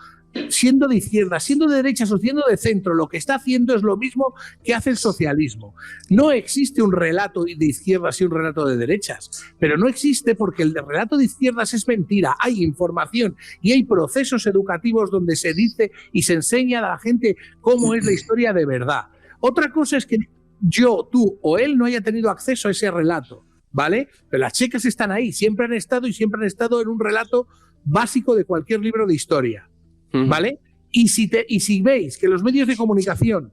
siendo de izquierda, siendo de derecha o siendo de centro, lo que está haciendo es lo mismo que hace el socialismo. No existe un relato de izquierdas y un relato de derechas, pero no existe porque el relato de izquierdas es mentira. Hay información y hay procesos educativos donde se dice y se enseña a la gente cómo es la historia de verdad. Otra cosa es que yo, tú o él no haya tenido acceso a ese relato, ¿vale? Pero las checas están ahí, siempre han estado en un relato básico de cualquier libro de historia, ¿vale? Y si veis que los medios de comunicación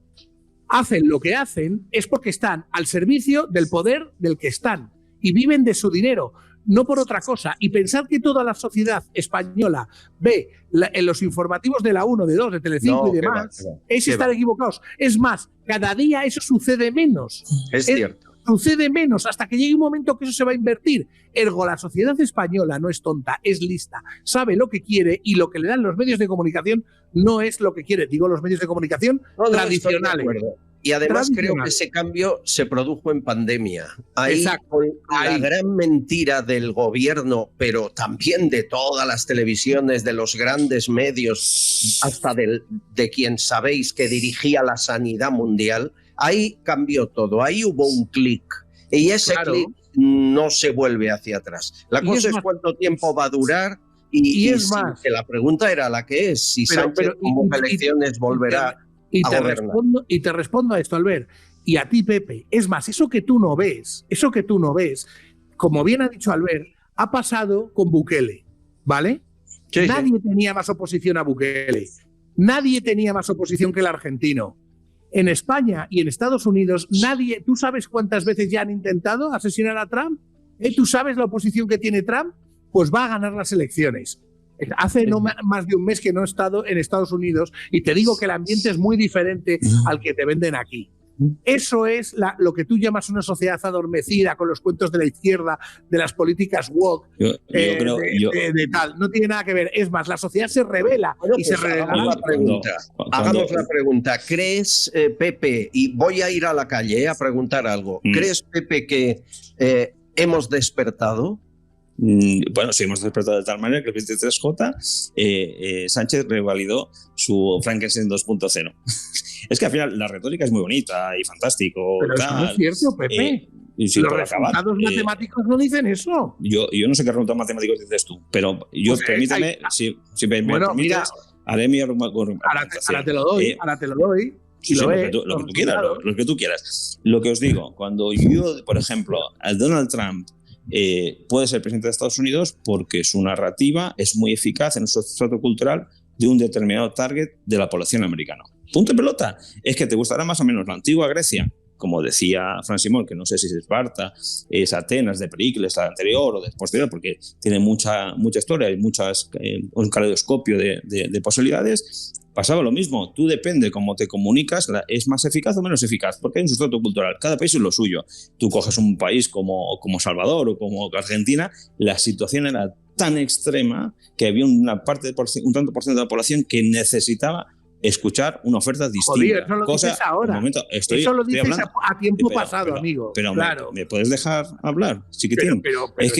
hacen lo que hacen, es porque están al servicio del poder del que están y viven de su dinero, no por otra cosa. Y pensar que toda la sociedad española ve en los informativos de la 1, de 2, de Telecinco y demás, es estar equivocados. Es más, cada día eso sucede menos. Es cierto. Sucede menos hasta que llegue un momento que eso se va a invertir. Ergo, la sociedad española no es tonta, es lista, sabe lo que quiere y lo que le dan los medios de comunicación no es lo que quiere. Digo, los medios de comunicación tradicionales. Y además creo que ese cambio se produjo en pandemia. Ahí, con la gran mentira del gobierno, pero también de todas las televisiones, de los grandes medios, hasta de quien sabéis que dirigía la sanidad mundial, ahí cambió todo, ahí hubo un clic. Y ese clic no se vuelve hacia atrás. La cosa es cuánto tiempo va a durar y es más. Que la pregunta era la que es, si Sánchez convoca elecciones volverá a gobernar. Y te respondo a esto, Albert, y a ti, Pepe. Es más, eso que tú no ves, como bien ha dicho Albert, ha pasado con Bukele, ¿vale? Sí, nadie tenía más oposición a Bukele. Nadie tenía más oposición que el argentino. En España y en Estados Unidos, nadie. ¿Tú sabes cuántas veces ya han intentado asesinar a Trump? ¿Tú sabes la oposición que tiene Trump? Pues va a ganar las elecciones. Hace no más de un mes que no he estado en Estados Unidos y te digo que el ambiente es muy diferente al que te venden aquí. Eso es lo que tú llamas una sociedad adormecida con los cuentos de la izquierda, de las políticas woke, de tal. No tiene nada que ver. Es más, la sociedad se revela y se revela. Hagamos la pregunta. ¿Crees, Pepe, y voy a ir a la calle a preguntar algo, ¿crees, Pepe, que hemos despertado? Bueno, sí, hemos despertado de tal manera que el 23J Sánchez revalidó su Frankenstein 2.0. Es que al final la retórica es muy bonita y fantástico. Pero eso no es cierto, Pepe. Y si los por acabar, resultados matemáticos no dicen eso. Yo no sé qué resultados matemáticos dices tú, pero yo, Pues permítame, si me permites, mira, haré mi ahora te lo doy, y sí, lo lo ves. que tú quieras. Lo que os digo, cuando yo, por ejemplo, a Donald Trump puede ser presidente de Estados Unidos porque su narrativa es muy eficaz en el sustrato cultural de un determinado target de la población americana. Punto de pelota. Es que te gustará más o menos la antigua Grecia, como decía Fran Simón, que no sé si es Esparta, es Atenas de Pericles, la anterior o de posterior, porque tiene mucha historia y un caleidoscopio de posibilidades. Pasaba lo mismo, tú depende cómo te comunicas, es más eficaz o menos eficaz, porque hay un sustrato cultural, cada país es lo suyo. Tú coges un país como Salvador o como Argentina, la situación era tan extrema que había un tanto por ciento de la población que necesitaba escuchar una oferta distinta. Joder, eso lo dices ahora. Eso lo dices a tiempo pasado, amigo. Pero claro. ¿me puedes dejar hablar? Chiquitín. Es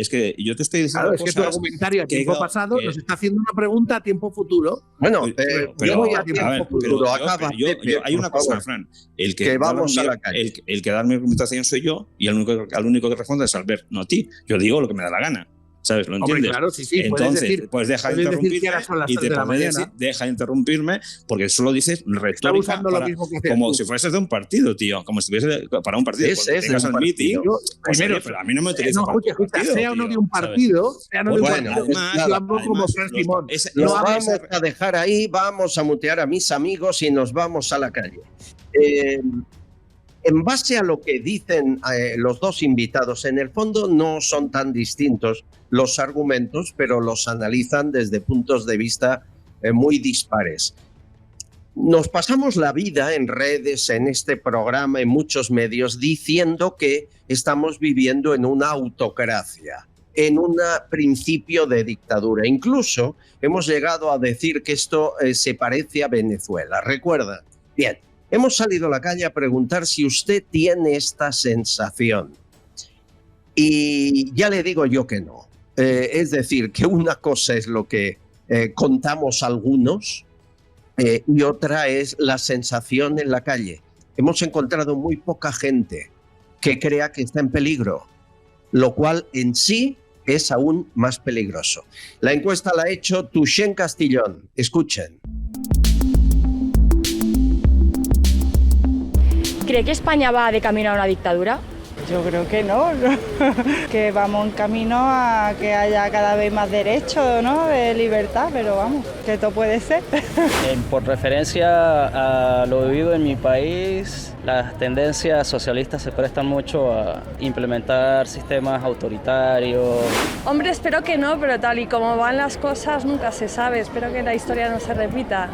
que yo te estoy diciendo. Claro, es que tu argumentario a tiempo pasado nos está haciendo una pregunta a tiempo futuro. Bueno, yo voy a tiempo futuro. Hay una cosa, Fran. El que vamos a la calle. El que da mi argumentación soy yo y al único que responde es Albert, no a ti. Yo digo lo que me da la gana. ¿Sabes? ¿Lo entiendes? Hombre, claro, sí. Entonces, pues deja de interrumpirme y te puedes decir, deja de interrumpirme porque solo dices retórica como si fueses de un partido, tío. Como si estuviese para un partido. Cuando tengas al meeting, pues, pero a mí no me interesa para un partido, sea uno de un partido, sea no de un partido. Además, como Fran Simón. Nos vamos a dejar ahí, vamos a mutear a mis amigos y nos vamos a la calle. En base a lo que dicen los dos invitados, en el fondo no son tan distintos los argumentos, pero los analizan desde puntos de vista muy dispares. Nos pasamos la vida en redes, en este programa, en muchos medios, diciendo que estamos viviendo en una autocracia, en un principio de dictadura. Incluso hemos llegado a decir que esto se parece a Venezuela. ¿Recuerda? Bien. Hemos salido a la calle a preguntar si usted tiene esta sensación. Y ya le digo yo que no. Es decir, que una cosa es lo que contamos algunos y otra es la sensación en la calle. Hemos encontrado muy poca gente que crea que está en peligro, lo cual en sí es aún más peligroso. La encuesta la ha hecho Tuxén Castillón. Escuchen. ¿Cree que España va de camino a una dictadura? Yo creo que no, que vamos en camino a que haya cada vez más derechos, ¿no? De libertad, pero vamos, que todo puede ser. Por referencia a lo vivido en mi país, las tendencias socialistas se prestan mucho a implementar sistemas autoritarios. Hombre, espero que no, pero tal y como van las cosas nunca se sabe. Espero que la historia no se repita.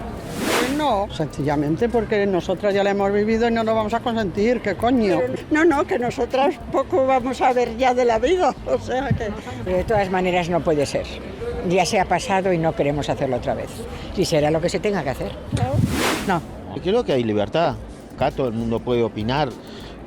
No, sencillamente porque nosotras ya la hemos vivido y no nos vamos a consentir, ¿qué coño? No, que nosotras poco vamos a ver ya de la vida, o sea que... De todas maneras no puede ser, ya se ha pasado y no queremos hacerlo otra vez, y será lo que se tenga que hacer. No. Creo que hay libertad, acá todo el mundo puede opinar.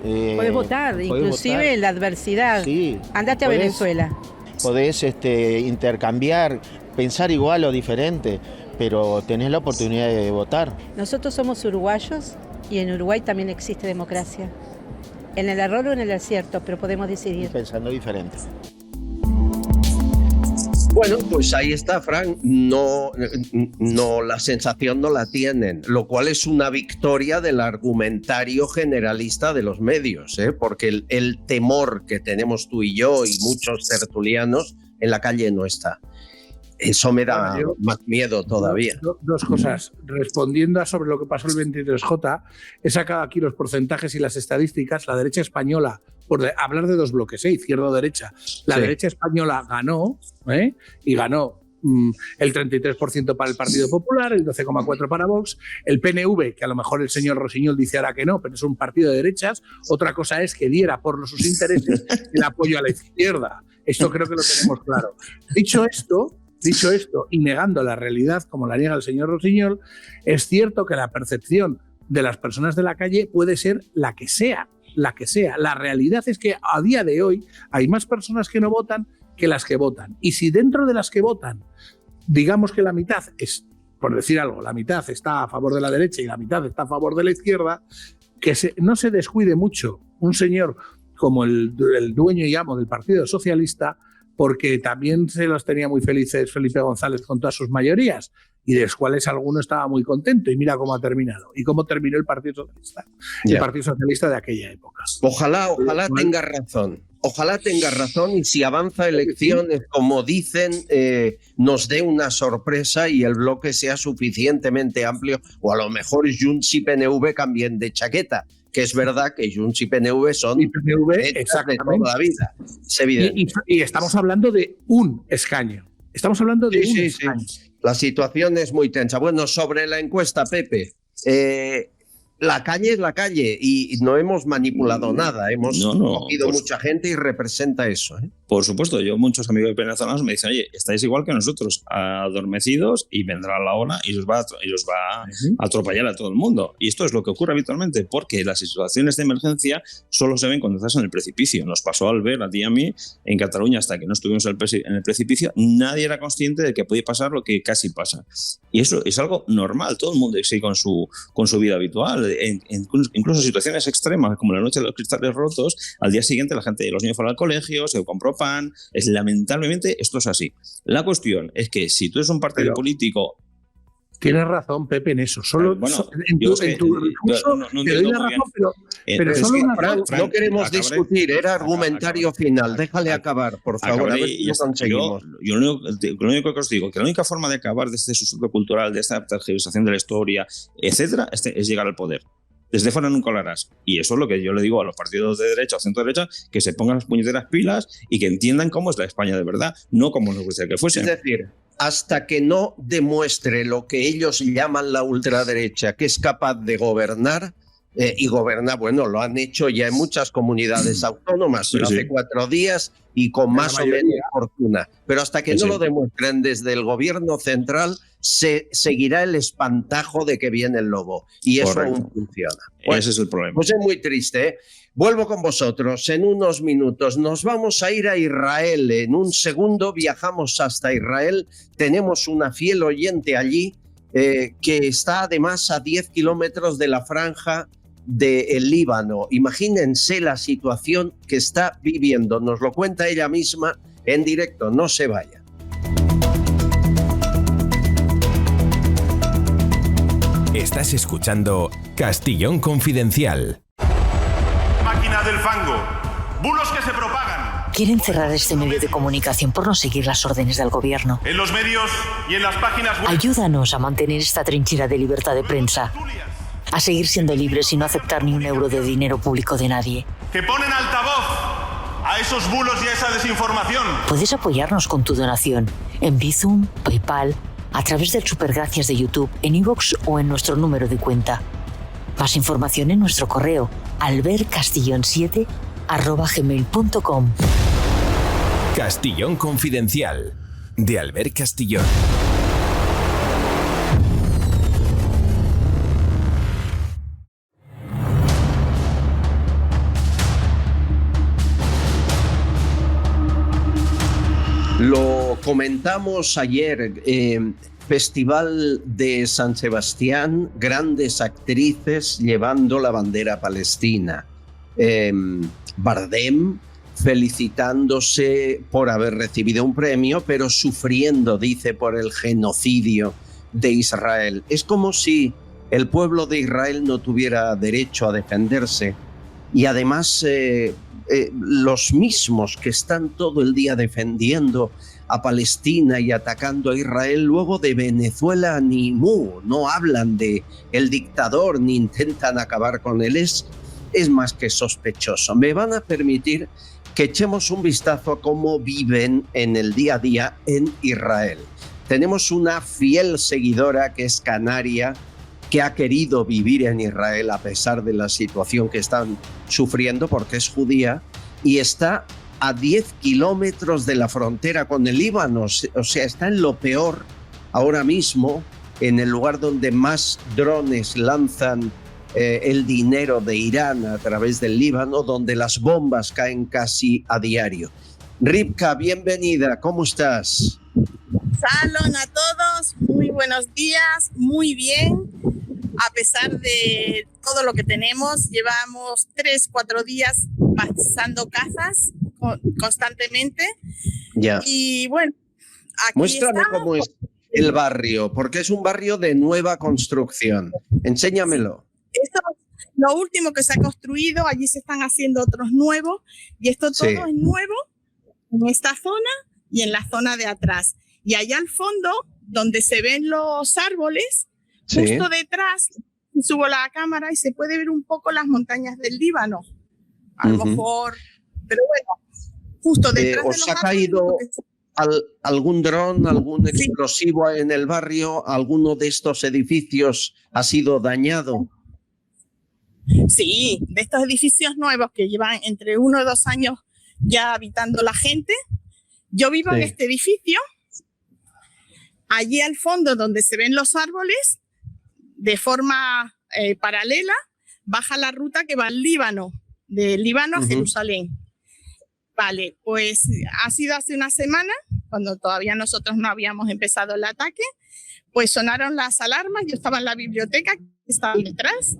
Puedes votar, inclusive en la adversidad. Sí. Ándate a Venezuela. Podés intercambiar, pensar igual o diferente, pero tenés la oportunidad de votar. Nosotros somos uruguayos y en Uruguay también existe democracia. En el error o en el acierto, pero podemos decidir. Pensando diferente. Bueno, pues ahí está, Fran. No, la sensación no la tienen, lo cual es una victoria del argumentario generalista de los medios, porque el temor que tenemos tú y yo y muchos tertulianos en la calle no está. Eso me da más miedo todavía. Dos cosas. Respondiendo a sobre lo que pasó el 23J, he sacado aquí los porcentajes y las estadísticas. La derecha española, por hablar de dos bloques, izquierda o derecha, la derecha española ganó, y ganó el 33% para el Partido Popular, el 12,4% para Vox, el PNV, que a lo mejor el señor Rosiñol dice ahora que no, pero es un partido de derechas. Otra cosa es que diera por sus intereses el apoyo a la izquierda. Esto creo que lo tenemos claro. Dicho esto, y negando la realidad como la niega el señor Rosiñol, es cierto que la percepción de las personas de la calle puede ser la que sea. La realidad es que a día de hoy hay más personas que no votan que las que votan. Y si dentro de las que votan, digamos que la mitad es, por decir algo, la mitad está a favor de la derecha y la mitad está a favor de la izquierda, que no se descuide mucho un señor como el dueño y amo del Partido Socialista, porque también se los tenía muy felices Felipe González con todas sus mayorías, y de los cuales alguno estaba muy contento, y mira cómo ha terminado, y cómo terminó el Partido Socialista, el Partido Socialista de aquella época. Ojalá tenga razón. Ojalá tenga razón, y si avanza elecciones, como dicen, nos dé una sorpresa y el bloque sea suficientemente amplio, o a lo mejor Junts y PNV cambien de chaqueta, que es verdad que Junts y PNV son de toda la vida. Es evidente. Y estamos hablando de un escaño. Estamos hablando de un escaño. Sí. La situación es muy tensa. Bueno, sobre la encuesta, Pepe, la calle es la calle y no hemos manipulado nada. Hemos cogido mucha gente y representa eso. Por supuesto, yo muchos amigos venezolanos me dicen, oye, estáis igual que nosotros, adormecidos, y vendrá la ola y os va a atropellar a todo el mundo. Y esto es lo que ocurre habitualmente, porque las situaciones de emergencia solo se ven cuando estás en el precipicio. Nos pasó al ver a ti y a mí en Cataluña, hasta que no estuvimos en el precipicio, nadie era consciente de que podía pasar lo que casi pasa. Y eso es algo normal, todo el mundo sigue con su vida habitual. Incluso situaciones extremas, como la noche de los cristales rotos, al día siguiente los niños fueron al colegio, se compró pan. Lamentablemente esto es así. La cuestión es que si tú eres un partido político... Tienes razón, Pepe, en eso. Solo en tu discurso te doy la razón, pero solo una Frank, no queremos discutir, era argumentario final. Déjale acabar, por favor, a ver si lo conseguimos. Yo lo único que os digo, que la única forma de acabar de este sustrato cultural, de esta tergiversación de la historia, etcétera, es llegar al poder. Desde fuera nunca lo harás. Y eso es lo que yo le digo a los partidos de derecha o centro-derecha, que se pongan las puñeteras pilas y que entiendan cómo es la España de verdad, no como nos gustaría que fuese. Es decir, hasta que no demuestre lo que ellos llaman la ultraderecha, que es capaz de gobernar, y gobernar, bueno, lo han hecho ya en muchas comunidades autónomas, pero hace 4 días y con más o menos fortuna. Pero hasta que no lo demuestren desde el gobierno central, se seguirá el espantajo de que viene el lobo. Y eso aún funciona. Bueno, ese es el problema. Pues es muy triste, ¿eh? Vuelvo con vosotros en unos minutos. Nos vamos a ir a Israel. En un segundo viajamos hasta Israel. Tenemos una fiel oyente allí que está además a 10 kilómetros de la franja del Líbano. Imagínense la situación que está viviendo. Nos lo cuenta ella misma en directo. No se vaya. Estás escuchando Castellón Confidencial. Máquina del fango. Bulos que se propagan. Quieren cerrar este medio de comunicación por no seguir las órdenes del gobierno. En los medios y en las páginas web. Ayúdanos a mantener esta trinchera de libertad de prensa. A seguir siendo libres y no aceptar ni un euro de dinero público de nadie. Que ponen altavoz a esos bulos y a esa desinformación. Puedes apoyarnos con tu donación en Bizum, PayPal, a través del Supergracias de YouTube, en iVoox o en nuestro número de cuenta. Más información en nuestro correo albercastillon7@gmail.com. Castellón Confidencial, de Albert Castillón. Lo comentamos ayer, Festival de San Sebastián, grandes actrices llevando la bandera palestina. Bardem felicitándose por haber recibido un premio, pero sufriendo, dice, por el genocidio de Israel. Es como si el pueblo de Israel no tuviera derecho a defenderse y además los mismos que están todo el día defendiendo a Palestina y atacando a Israel, luego de Venezuela ni mu, no hablan de el dictador ni intentan acabar con él. Es más que sospechoso. Me van a permitir que echemos un vistazo a cómo viven en el día a día en Israel. Tenemos una fiel seguidora que es canaria, que ha querido vivir en Israel a pesar de la situación que están sufriendo porque es judía y está a 10 kilómetros de la frontera con el Líbano. O sea, está en lo peor ahora mismo, en el lugar donde más drones lanzan el dinero de Irán a través del Líbano, donde las bombas caen casi a diario. Rivka, bienvenida, ¿cómo estás? Salón a todos, muy buenos días, muy bien. a pesar de todo lo que tenemos, llevamos 3-4 días pasando casas constantemente. Ya. Y bueno, aquí muéstrame estamos. cómo es el barrio, porque es un barrio de nueva construcción. Enséñamelo. Esto es lo último que se ha construido, allí se están haciendo otros nuevos, y esto todo Sí. es nuevo en esta zona y en la zona de atrás. Y allá al fondo, donde se ven los árboles, Sí. justo detrás, subo la cámara y se puede ver un poco las montañas del Líbano. A lo mejor, pero bueno, justo detrás de ¿Os los ha árboles, caído algún dron, algún explosivo en el barrio? ¿Alguno de estos edificios ha sido dañado? Sí, de estos edificios nuevos que llevan entre 1 y 2 años ya habitando la gente. Yo vivo en este edificio. Allí al fondo, donde se ven los árboles, de forma paralela, baja la ruta que va al Líbano, del Líbano a Jerusalén. Vale, pues ha sido hace una semana, cuando todavía nosotros no habíamos empezado el ataque, pues sonaron las alarmas, yo estaba en la biblioteca, que estaba detrás,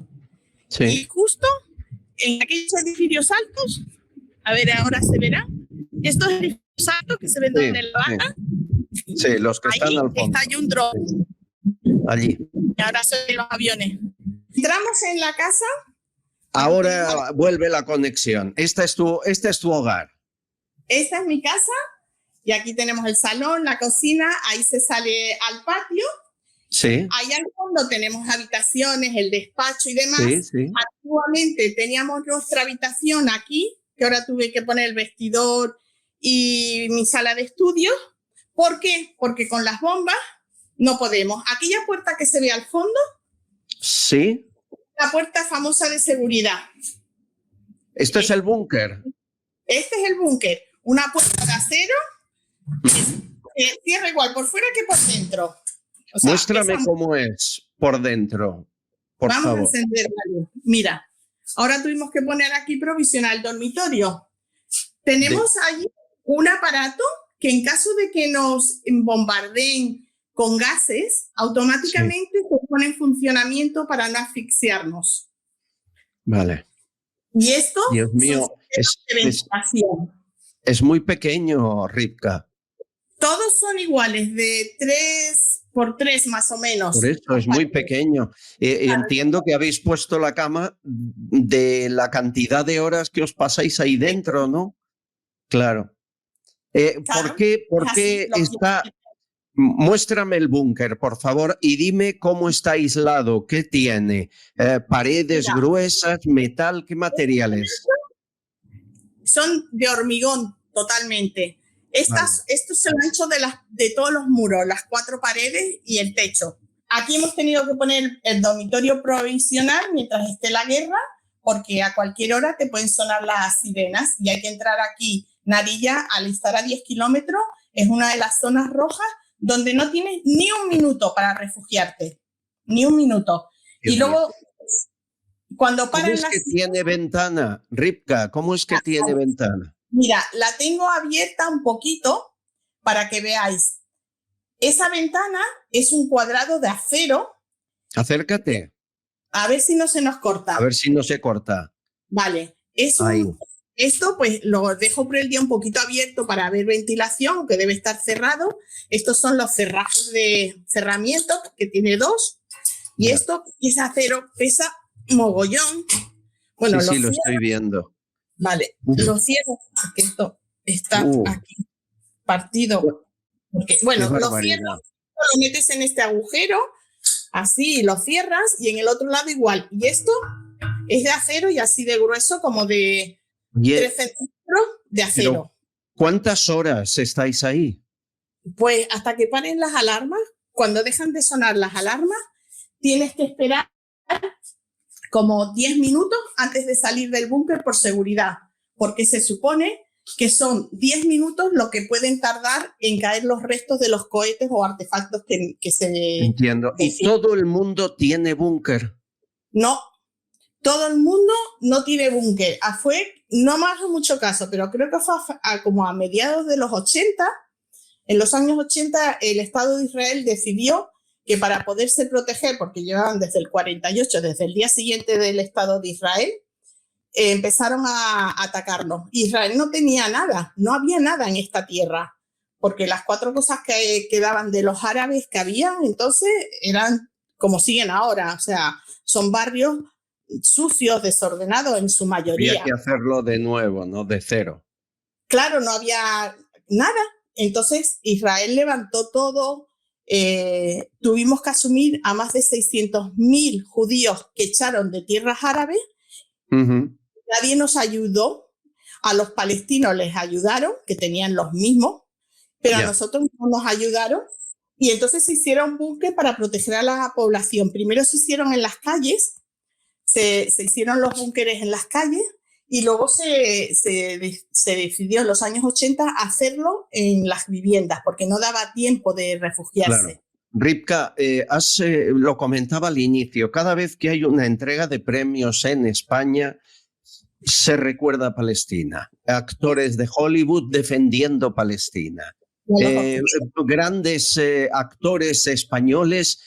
y justo en aquellos edificios altos, a ver, ahora se verá, estos edificios altos que se ven donde la baja, Sí, los que están ahí al fondo. está un dron, Allí. y ahora se ven los aviones. Entramos en la casa. Ahora vuelve la conexión. Este es tu hogar. Esta es mi casa y aquí tenemos el salón, la cocina, ahí se sale al patio. Sí. Ahí al fondo tenemos habitaciones, el despacho y demás. Sí, sí. Antiguamente teníamos nuestra habitación aquí, que ahora tuve que poner el vestidor y mi sala de estudio. ¿Por qué? Porque con las bombas no podemos. Aquella puerta que se ve al fondo, Sí. la puerta famosa de seguridad. Esto es el búnker. Este es el búnker. Una puerta de acero que cierra igual por fuera que por dentro. O sea, Muéstrame esa- cómo es por dentro, por Vamos a favor. encender la luz. Mira, ahora tuvimos que poner aquí provisional dormitorio. Tenemos allí un aparato que en caso de que nos bombardeen con gases, automáticamente se pone en funcionamiento para no asfixiarnos. Vale. Y esto Dios mío, son sistemas de ventilación. es muy pequeño, Rivka. Todos son iguales, de 3x3 más o menos. Por eso es muy pequeño. Entiendo que habéis puesto la cama de la cantidad de horas que os pasáis ahí dentro, ¿no? Claro. ¿Por qué está? Muéstrame el búnker, por favor, y dime cómo está aislado. ¿Qué tiene? ¿Paredes gruesas, metal? ¿Qué materiales? Son de hormigón totalmente. Esto se lo han hecho de todos los muros, las 4 paredes y el techo. Aquí hemos tenido que poner el dormitorio provisional mientras esté la guerra, porque a cualquier hora te pueden sonar las sirenas y hay que entrar aquí. Narilla, al estar a 10 kilómetros, es una de las zonas rojas donde no tienes ni un minuto para refugiarte. Ni un minuto. Y luego, cuando ¿Cómo paran es las... que tiene ventana, Rivka? ¿Cómo es que tiene ventana? Mira, la tengo abierta un poquito para que veáis. Esa ventana es un cuadrado de acero. Acércate, A ver si no se nos corta. a ver si no se corta. Vale. Ahí. Esto pues lo dejo por el día un poquito abierto para ver ventilación, que debe estar cerrado. Estos son los cerrajos de cerramiento, que tiene 2. Y esto es acero, pesa mogollón. Bueno, sí, lo lo estoy viendo. Vale, lo cierro, porque esto está aquí partido. Porque, bueno, Qué lo barbaridad. cierras, lo metes en este agujero, así lo cierras, y en el otro lado igual. Y esto es de acero y así de grueso, como de 3 centímetros de acero. Pero, ¿cuántas horas estáis ahí? Pues hasta que paren las alarmas, cuando dejan de sonar las alarmas, tienes que esperar como 10 minutos antes de salir del búnker por seguridad, porque se supone que son 10 minutos lo que pueden tardar en caer los restos de los cohetes o artefactos que se... Entiendo. ¿Y todo el mundo tiene búnker? No, todo el mundo no tiene búnker. No me hace mucho caso, pero creo que fue como a mediados de los 80, en los años 80, el Estado de Israel decidió que para poderse proteger, porque llevaban desde el 48, desde el día siguiente del Estado de Israel, empezaron a atacarnos. Israel no tenía nada, no había nada en esta tierra, porque las 4 cosas que quedaban de los árabes que había, entonces eran como siguen ahora, o sea, son barrios sucios, desordenados en su mayoría. Había que hacerlo de nuevo, ¿no? De cero. Claro, no había nada. Entonces Israel levantó todo. Tuvimos que asumir a más de 600.000 judíos que echaron de tierras árabes. Nadie nos ayudó. A los palestinos les ayudaron, que tenían los mismos, pero a nosotros no nos ayudaron. Y entonces se hicieron búnker para proteger a la población. Primero se hicieron en las calles, se hicieron los búnkeres en las calles, y luego se decidió en los años 80 hacerlo en las viviendas, porque no daba tiempo de refugiarse. Claro. Rivka, lo comentaba al inicio, cada vez que hay una entrega de premios en España, se recuerda a Palestina. Actores de Hollywood defendiendo Palestina. Grandes actores españoles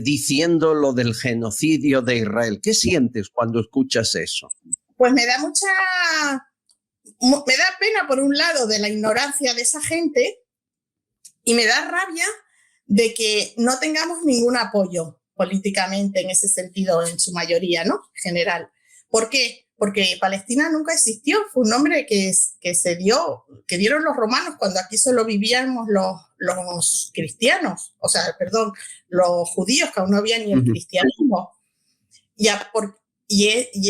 diciendo lo del genocidio de Israel. ¿Qué sientes cuando escuchas eso? Pues me da pena por un lado de la ignorancia de esa gente, y me da rabia de que no tengamos ningún apoyo políticamente en ese sentido, en su mayoría, ¿no? General. ¿Por qué? Porque Palestina nunca existió, fue un nombre que dieron los romanos cuando aquí solo vivíamos los cristianos, los judíos, que aún no había ni el cristianismo. Y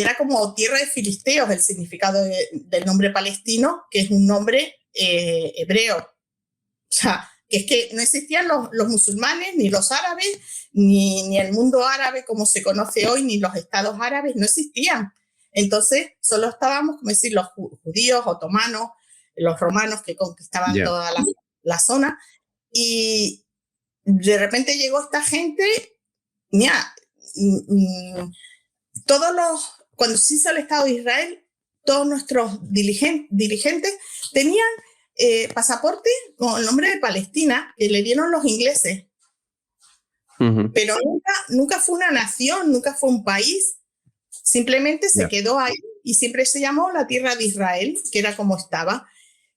era como tierra de filisteos el significado del nombre palestino, que es un nombre hebreo. O sea, que es que no existían los musulmanes, ni los árabes, ni el mundo árabe como se conoce hoy, ni los estados árabes, no existían. Entonces, solo estábamos, como decir, los judíos, otomanos, los romanos que conquistaban toda la zona. Y de repente llegó esta gente, mira, cuando se hizo el Estado de Israel, todos nuestros dirigentes tenían pasaporte con el nombre de Palestina, que le dieron los ingleses. Pero nunca fue una nación, nunca fue un país. Simplemente se quedó ahí y siempre se llamó la tierra de Israel, que era como estaba.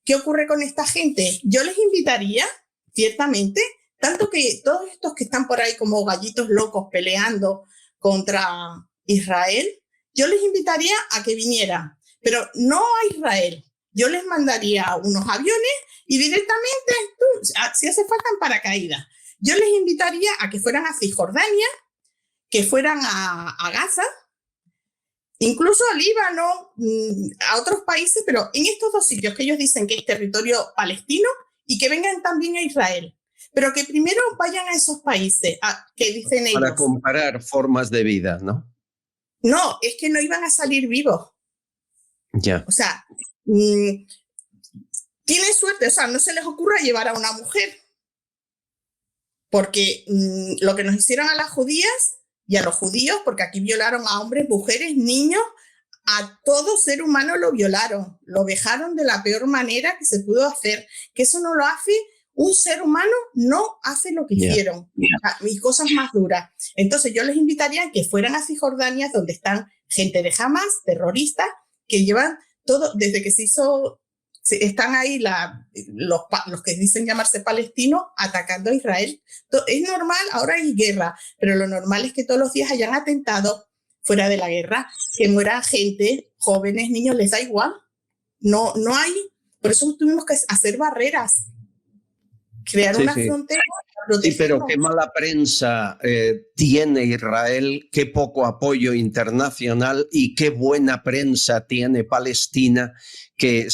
¿Qué ocurre con esta gente? Yo les invitaría, ciertamente, tanto que todos estos que están por ahí como gallitos locos peleando contra Israel, yo les invitaría a que vinieran, pero no a Israel. Yo les mandaría unos aviones y directamente, si hace falta, en paracaídas. Yo les invitaría a que fueran a Cisjordania, que fueran a Gaza, incluso a Líbano, a otros países, pero en estos 2 sitios que ellos dicen que es territorio palestino, y que vengan también a Israel. Pero que primero vayan a esos países que dicen ellos. Para comparar formas de vida, ¿no? No, es que no iban a salir vivos. Ya. O sea, tienen suerte, o sea, no se les ocurra llevar a una mujer. Porque lo que nos hicieron a las judías y a los judíos, porque aquí violaron a hombres, mujeres, niños, a todo ser humano lo violaron, lo vejaron de la peor manera que se pudo hacer, que eso no lo hace un ser humano, no hace lo que hicieron, y cosas más duras. Entonces yo les invitaría a que fueran a Cisjordania, donde están gente de Hamas, terroristas, que llevan todo, desde que se hizo, están ahí los que dicen llamarse palestinos atacando a Israel. Es normal, ahora hay guerra, pero lo normal es que todos los días hayan atentados fuera de la guerra, que muera gente, jóvenes, niños, les da igual. No hay, por eso tuvimos que hacer barreras, crear una frontera. Sí, pero qué mala prensa tiene Israel, qué poco apoyo internacional y qué buena prensa tiene Palestina, que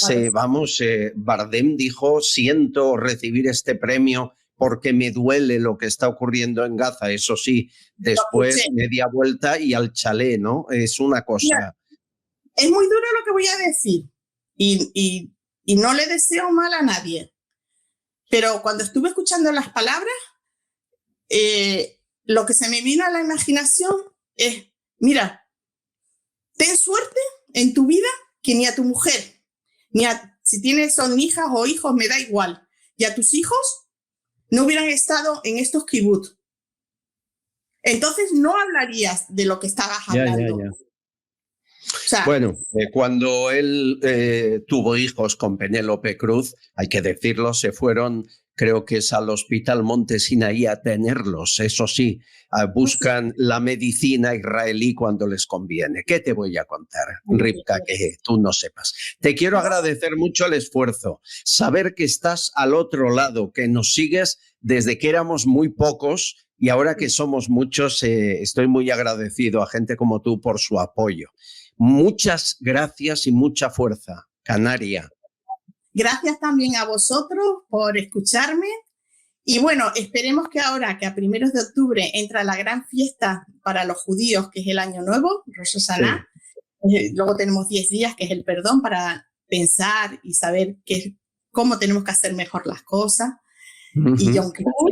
Bardem dijo, siento recibir este premio porque me duele lo que está ocurriendo en Gaza. Eso sí, después media vuelta y al chalé, ¿no? Es una cosa. Mira, es muy duro lo que voy a decir y no le deseo mal a nadie. Pero cuando estuve escuchando las palabras, lo que se me vino a la imaginación es, mira, ten suerte en tu vida que ni a tu mujer, si son hijas o hijos, me da igual, y a tus hijos no hubieran estado en estos kibbutz. entonces no hablarías de lo que estabas hablando. O sea, bueno, cuando él tuvo hijos con Penélope Cruz, hay que decirlo, se fueron, creo que es al Hospital Monte Sinaí a tenerlos. Eso sí, buscan la medicina israelí cuando les conviene. ¿Qué te voy a contar, Rivka, que tú no sepas? Te quiero agradecer mucho el esfuerzo, saber que estás al otro lado, que nos sigues desde que éramos muy pocos y ahora que somos muchos, estoy muy agradecido a gente como tú por su apoyo. Muchas gracias y mucha fuerza, Canaria. Gracias también a vosotros por escucharme. Y bueno, esperemos que ahora, que a 1 de octubre entra la gran fiesta para los judíos, que es el Año Nuevo, Rosh Hashanah. Sí. Luego tenemos 10 días, que es el perdón, para pensar y saber cómo tenemos que hacer mejor las cosas. Y Yom Kippur,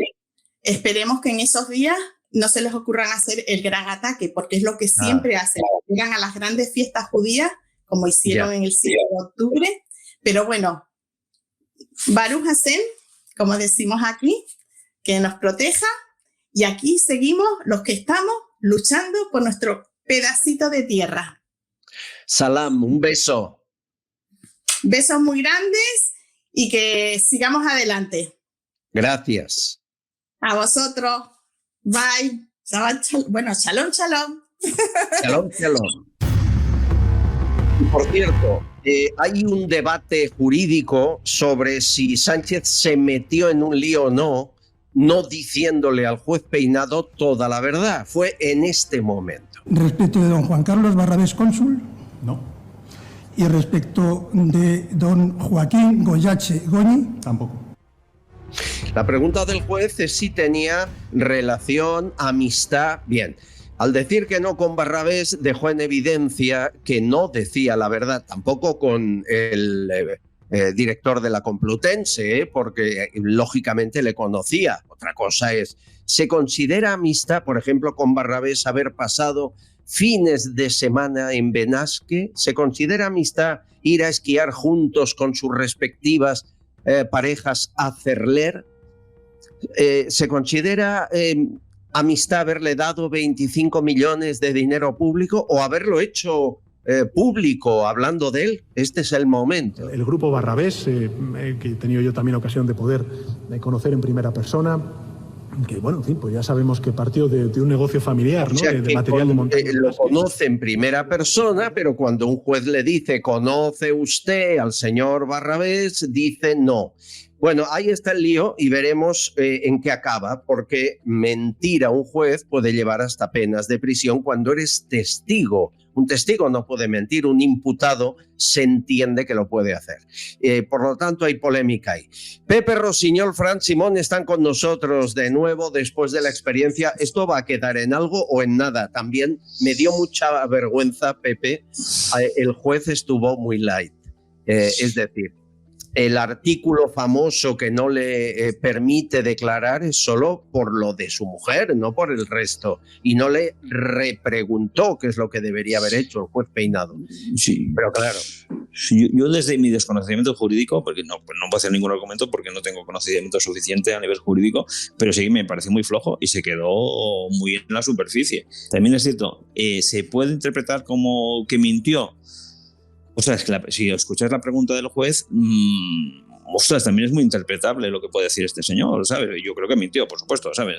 esperemos que en esos días no se les ocurran hacer el gran ataque, porque es lo que siempre hacen. Llegan a las grandes fiestas judías, como hicieron en el 7 de octubre. Pero bueno, Baruch Hashem, como decimos aquí, que nos proteja. Y aquí seguimos los que estamos luchando por nuestro pedacito de tierra. Salam, un beso. Besos muy grandes y que sigamos adelante. Gracias. A vosotros. Bye. Bueno, shalom, shalom. Shalom, shalom. Por cierto, hay un debate jurídico sobre si Sánchez se metió en un lío o no, no diciéndole al juez Peinado toda la verdad. Fue en este momento. Respecto de don Juan Carlos Barrabés, cónsul, no. Y respecto de don Joaquín Goyache Goñi, tampoco. La pregunta del juez es si tenía relación, amistad. Bien, al decir que no con Barrabés, dejó en evidencia que no decía la verdad, tampoco con el director de la Complutense, porque lógicamente le conocía. Otra cosa es, ¿se considera amistad, por ejemplo, con Barrabés haber pasado fines de semana en Benasque? ¿Se considera amistad ir a esquiar juntos con sus respectivas parejas a Cerler? ¿Se considera amistad haberle dado 25 millones de dinero público o haberlo hecho público hablando de él? Este es el momento. El grupo Barrabés, que he tenido yo también ocasión de poder conocer en primera persona, que bueno, en fin, pues ya sabemos que partió de un negocio familiar, ¿no? O sea, de material de montaje. Lo conoce en primera persona, pero cuando un juez le dice, ¿conoce usted al señor Barrabés?, dice no. Bueno, ahí está el lío y veremos en qué acaba, porque mentir a un juez puede llevar hasta penas de prisión cuando eres testigo. Un testigo no puede mentir, un imputado se entiende que lo puede hacer. Por lo tanto, hay polémica ahí. Pepe Rossinyol, Fran Simón están con nosotros de nuevo después de la experiencia. ¿Esto va a quedar en algo o en nada? También me dio mucha vergüenza, Pepe. El juez estuvo muy light. Es decir, el artículo famoso que no le permite declarar es solo por lo de su mujer, no por el resto. Y no le repreguntó qué es lo que debería haber hecho el juez Peinado. Sí. Pero claro. Sí, yo desde mi desconocimiento jurídico, porque no puedo hacer ningún argumento porque no tengo conocimiento suficiente a nivel jurídico, pero sí me pareció muy flojo y se quedó muy en la superficie. También es cierto, se puede interpretar como que mintió. O sea, es que si escuchas la pregunta del juez, ostras, también es muy interpretable lo que puede decir este señor, ¿sabes? Yo creo que mintió, por supuesto, ¿sabes?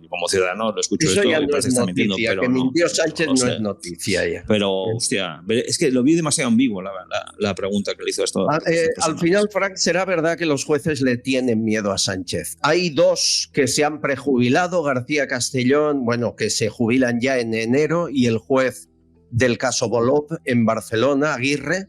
Como ciudadano lo escucho eso esto ya y no parece que está mintiendo, pero que mintió no, Sánchez no es noticia ya. Pero, hostia, es que lo vi demasiado ambiguo la pregunta que le hizo esto. Al final, Frank, será verdad que los jueces le tienen miedo a Sánchez. Hay dos que se han prejubilado, García Castellón, bueno, que se jubilan ya en enero, y el juez del caso Bolov en Barcelona, Aguirre.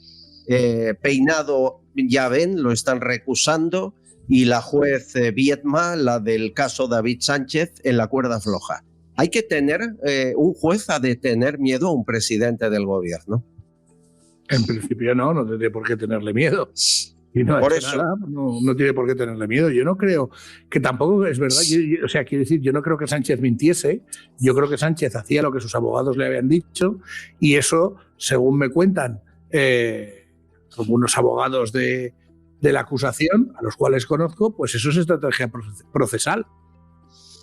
Peinado, ya ven, lo están recusando, y la juez Viedma, la del caso David Sánchez, en la cuerda floja. Hay que tener, un juez ha de tener miedo a un presidente del gobierno. En principio no tiene por qué tenerle miedo. Y no por eso nada, no tiene por qué tenerle miedo. Yo no creo que tampoco es verdad. O sea, quiero decir, yo no creo que Sánchez mintiese. Yo creo que Sánchez hacía lo que sus abogados le habían dicho, y eso, según me cuentan, como unos abogados de la acusación, a los cuales conozco, pues eso es estrategia procesal.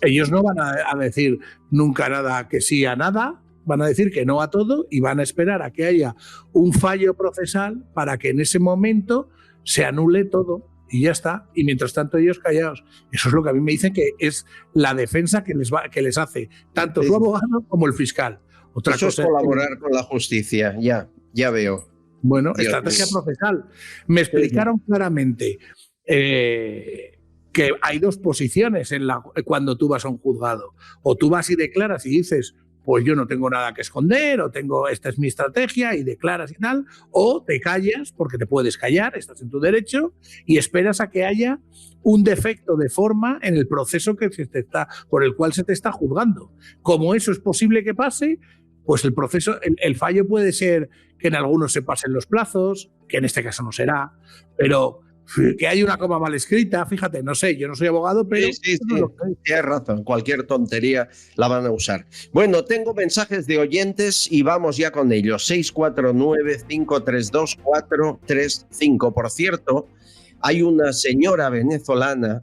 Ellos no van a decir nunca nada que sí a nada, van a decir que no a todo y van a esperar a que haya un fallo procesal para que en ese momento se anule todo y ya está. Y mientras tanto ellos callados. Eso es lo que a mí me dicen que es la defensa que les hace tanto su abogado como el fiscal. Otra Eso cosa es colaborar con la justicia, ya veo. Bueno, Dios estrategia mío. procesal. Me explicaron claramente que hay dos posiciones cuando tú vas a un juzgado. O tú vas y declaras y dices, pues yo no tengo nada que esconder, o esta es mi estrategia, y declaras y tal, o te callas, porque te puedes callar, estás en tu derecho, y esperas a que haya un defecto de forma en el proceso por el cual se te está juzgando. Como eso es posible que pase, pues el proceso, el fallo puede ser que en algunos se pasen los plazos, que en este caso no será, pero que hay una coma mal escrita, fíjate, no sé, yo no soy abogado, pero... Sí, tienes razón, cualquier tontería la van a usar. Bueno, tengo mensajes de oyentes y vamos ya con ellos. 649-532-435. Por cierto, hay una señora venezolana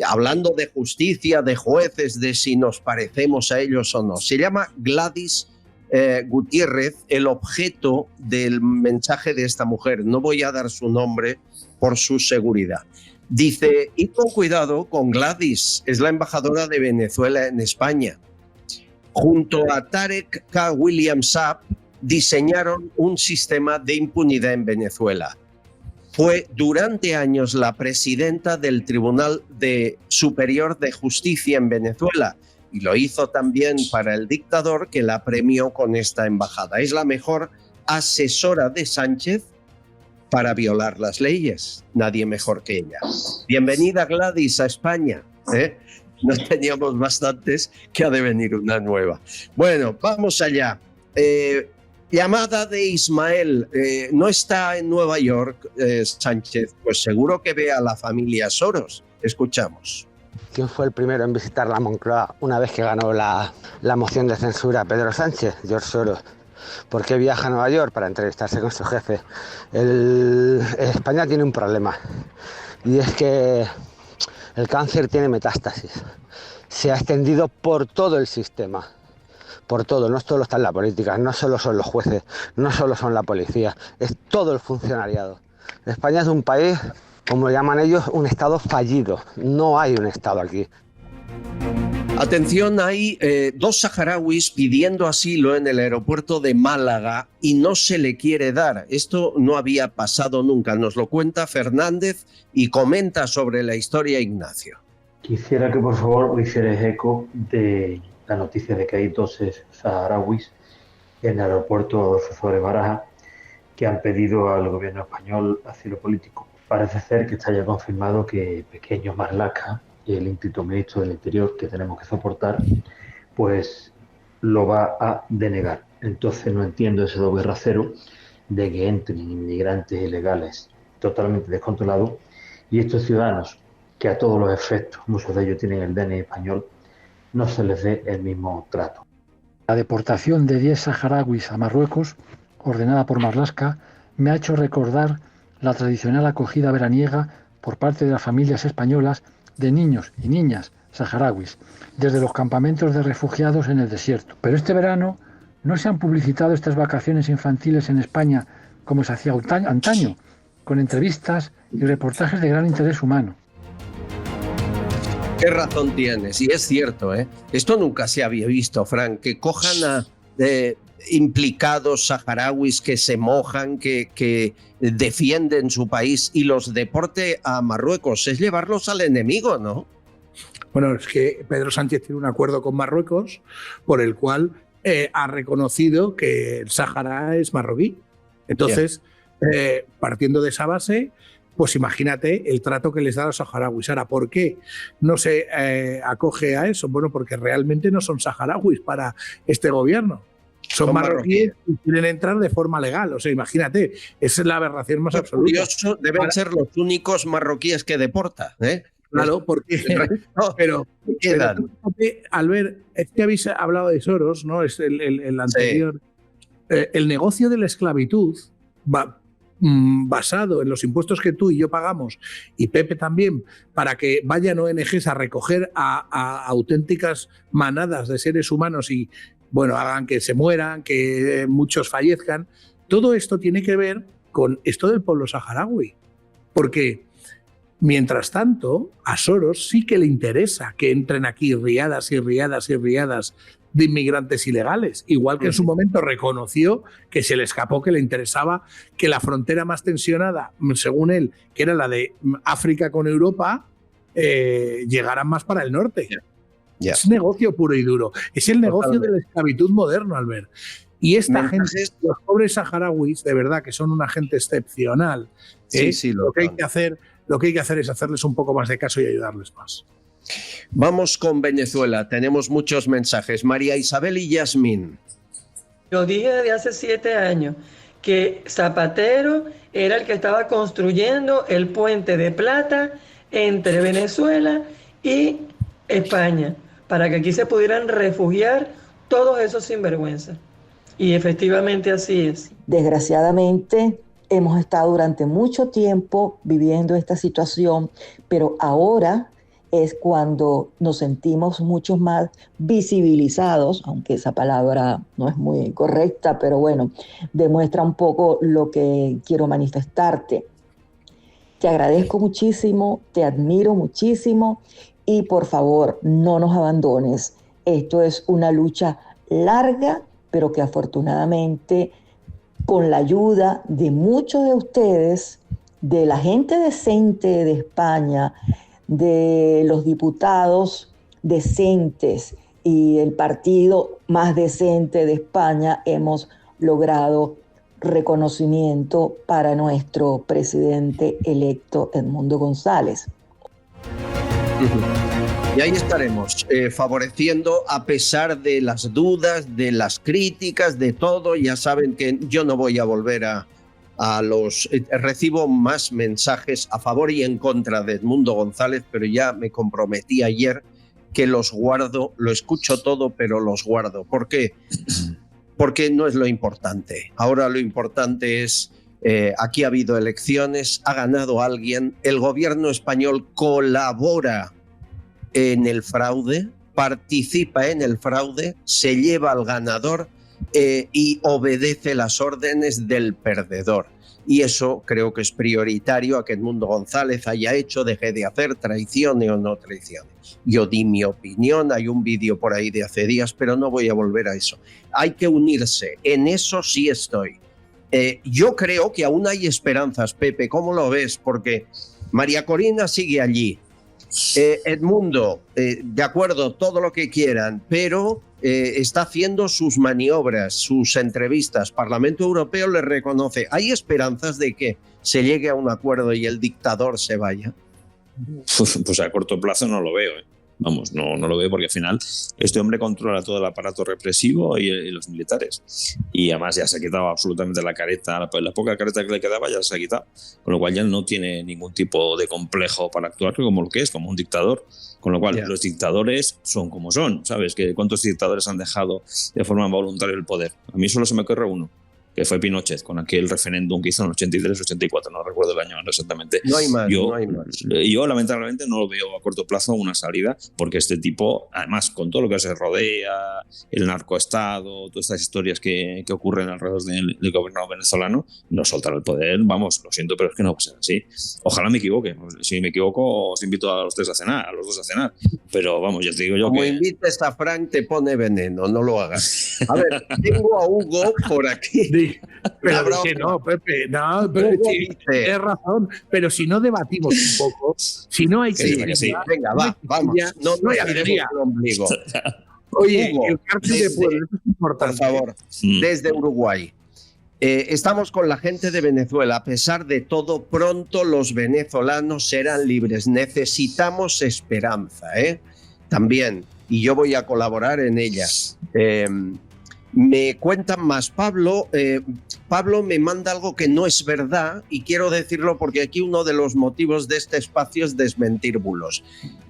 hablando de justicia, de jueces, de si nos parecemos a ellos o no. Se llama Gladys Gutiérrez, el objeto del mensaje de esta mujer. No voy a dar su nombre por su seguridad. Dice, y con cuidado con Gladys, es la embajadora de Venezuela en España. Junto a Tarek K. William Saab, diseñaron un sistema de impunidad en Venezuela. Fue durante años la presidenta del Tribunal Superior de Justicia en Venezuela y lo hizo también para el dictador, que la premió con esta embajada. Es la mejor asesora de Sánchez para violar las leyes. Nadie mejor que ella. Bienvenida, Gladys, a España. No teníamos bastantes, que ha de venir una nueva. Bueno, vamos allá. Llamada de Ismael. No está en Nueva York, Sánchez. Pues seguro que ve a la familia Soros. Escuchamos. ¿Quién fue el primero en visitar la Moncloa una vez que ganó la moción de censura a Pedro Sánchez? George Soros. ¿Por qué viaja a Nueva York? Para entrevistarse con su jefe. España tiene un problema, y es que el cáncer tiene metástasis. Se ha extendido por todo el sistema, por todo. No solo está en la política, no solo son los jueces, no solo son la policía, es todo el funcionariado. España es un país, como lo llaman ellos, un estado fallido. No hay un estado aquí. Atención, hay dos saharauis pidiendo asilo en el aeropuerto de Málaga y no se le quiere dar. Esto no había pasado nunca. Nos lo cuenta Fernández y comenta sobre la historia Ignacio. Quisiera que por favor os hicierais eco de la noticia de que hay dos saharauis en el aeropuerto Adolfo Suárez Baraja que han pedido al gobierno español asilo político. Parece ser que está ya confirmado que Pequeño Marlaska, el Instituto Ministro del Interior que tenemos que soportar, pues lo va a denegar. Entonces no entiendo ese doble rasero de que entren inmigrantes ilegales totalmente descontrolados y estos ciudadanos, que a todos los efectos, muchos de ellos tienen el DNI español, no se les dé el mismo trato. La deportación de 10 saharauis a Marruecos, ordenada por Marlaska, me ha hecho recordar la tradicional acogida veraniega por parte de las familias españolas de niños y niñas saharauis, desde los campamentos de refugiados en el desierto. Pero este verano no se han publicitado estas vacaciones infantiles en España como se hacía antaño, con entrevistas y reportajes de gran interés humano. Qué razón tienes, y es cierto, ¿eh? Esto nunca se había visto, Frank, que cojan a implicados saharauis que se mojan, que defienden su país y los deporte a Marruecos. Es llevarlos al enemigo, ¿no? Bueno, es que Pedro Sánchez tiene un acuerdo con Marruecos por el cual ha reconocido que el Sáhara es marroquí. Entonces, partiendo de esa base, pues imagínate el trato que les da a los saharauis. Ahora, ¿por qué no se acoge a eso? Bueno, porque realmente no son saharauis para este gobierno. Son marroquíes y quieren entrar de forma legal. O sea, imagínate, esa es la aberración más absoluta. Curioso, deben ser los únicos marroquíes que deporta, ¿eh? Claro, porque... pero al ver, es que habéis hablado de Soros, ¿no? Es el anterior. Sí. El negocio de la esclavitud va basado en los impuestos que tú y yo pagamos, y Pepe también, para que vayan ONGs a recoger a auténticas manadas de seres humanos y, bueno, hagan que se mueran, que muchos fallezcan. Todo esto tiene que ver con esto del pueblo saharaui, porque mientras tanto a Soros sí que le interesa que entren aquí riadas y riadas y riadas de inmigrantes ilegales, igual que en su momento reconoció que se le escapó, que le interesaba que la frontera más tensionada, según él, que era la de África con Europa, llegaran más para el norte. Es negocio puro y duro. Es el negocio de la esclavitud moderno, Albert. Y esta gente, los pobres saharauis, de verdad que son una gente excepcional. Lo que hay que hacer es hacerles un poco más de caso y ayudarles más. Vamos con Venezuela, tenemos muchos mensajes. María Isabel y Yasmín. Yo dije desde hace 7 años que Zapatero era el que estaba construyendo el puente de plata entre Venezuela y España, para que aquí se pudieran refugiar todos esos sinvergüenzas. Y efectivamente así es. Desgraciadamente hemos estado durante mucho tiempo viviendo esta situación, pero ahora es cuando nos sentimos mucho más visibilizados, aunque esa palabra no es muy correcta, pero bueno, demuestra un poco lo que quiero manifestarte. Te agradezco muchísimo, te admiro muchísimo y por favor no nos abandones. Esto es una lucha larga, pero que afortunadamente con la ayuda de muchos de ustedes, de la gente decente de España, de los diputados decentes y el partido más decente de España, hemos logrado reconocimiento para nuestro presidente electo Edmundo González. Y ahí estaremos, favoreciendo a pesar de las dudas, de las críticas, de todo. Ya saben que yo no voy a volver a los... recibo más mensajes a favor y en contra de Edmundo González, pero ya me comprometí ayer que los guardo, lo escucho todo, pero los guardo. ¿Por qué? Porque no es lo importante. Ahora lo importante es, aquí ha habido elecciones, ha ganado alguien, el gobierno español colabora en el fraude, participa en el fraude, se lleva al ganador y obedece las órdenes del perdedor. Y eso creo que es prioritario a que Edmundo González haya hecho, deje de hacer, traicione o no traicione. Yo di mi opinión, hay un vídeo por ahí de hace días, pero no voy a volver a eso. Hay que unirse, en eso sí estoy. Yo creo que aún hay esperanzas, Pepe, ¿cómo lo ves? Porque María Corina sigue allí. Edmundo, de acuerdo, todo lo que quieran, pero está haciendo sus maniobras, sus entrevistas. Parlamento Europeo le reconoce. ¿Hay esperanzas de que se llegue a un acuerdo y el dictador se vaya? Pues a corto plazo no lo veo. Vamos, no lo veo porque al final este hombre controla todo el aparato represivo y los militares. Y además ya se ha quitado absolutamente la careta, la poca careta que le quedaba ya se ha quitado. Con lo cual ya no tiene ningún tipo de complejo para actuar como lo que es, como un dictador. Con lo cual los dictadores son como son, ¿sabes? ¿Cuántos dictadores han dejado de forma voluntaria el poder? A mí solo se me ocurre uno, que fue Pinochet, con aquel referéndum que hizo en 83-84, no recuerdo el año exactamente. No hay más, no hay más. Yo lamentablemente no lo veo a corto plazo una salida, porque este tipo, además, con todo lo que se rodea, el narcoestado, todas estas historias que ocurren alrededor del gobierno venezolano, no soltará el poder, vamos, lo siento, pero es que no va a ser así. Ojalá me equivoque. Si me equivoco, os invito a los tres a cenar, a los dos a cenar. Pero vamos, ya te digo yo como que... Como invites a Frank, te pone veneno, no lo hagas. A ver, tengo a Hugo por aquí. Pero que no, Pepe, no, pero tienes razón, pero si no debatimos un poco, si no hay que... Sí. Venga, vamos, no hay alegría. El ombligo. Oye, Hugo, el cárcel de Puebla, eso es importante. Por favor, desde Uruguay. Estamos con la gente de Venezuela. A pesar de todo, pronto los venezolanos serán libres. Necesitamos esperanza, también, y yo voy a colaborar en ella. Me cuentan más. Pablo me manda algo que no es verdad y quiero decirlo porque aquí uno de los motivos de este espacio es desmentir bulos.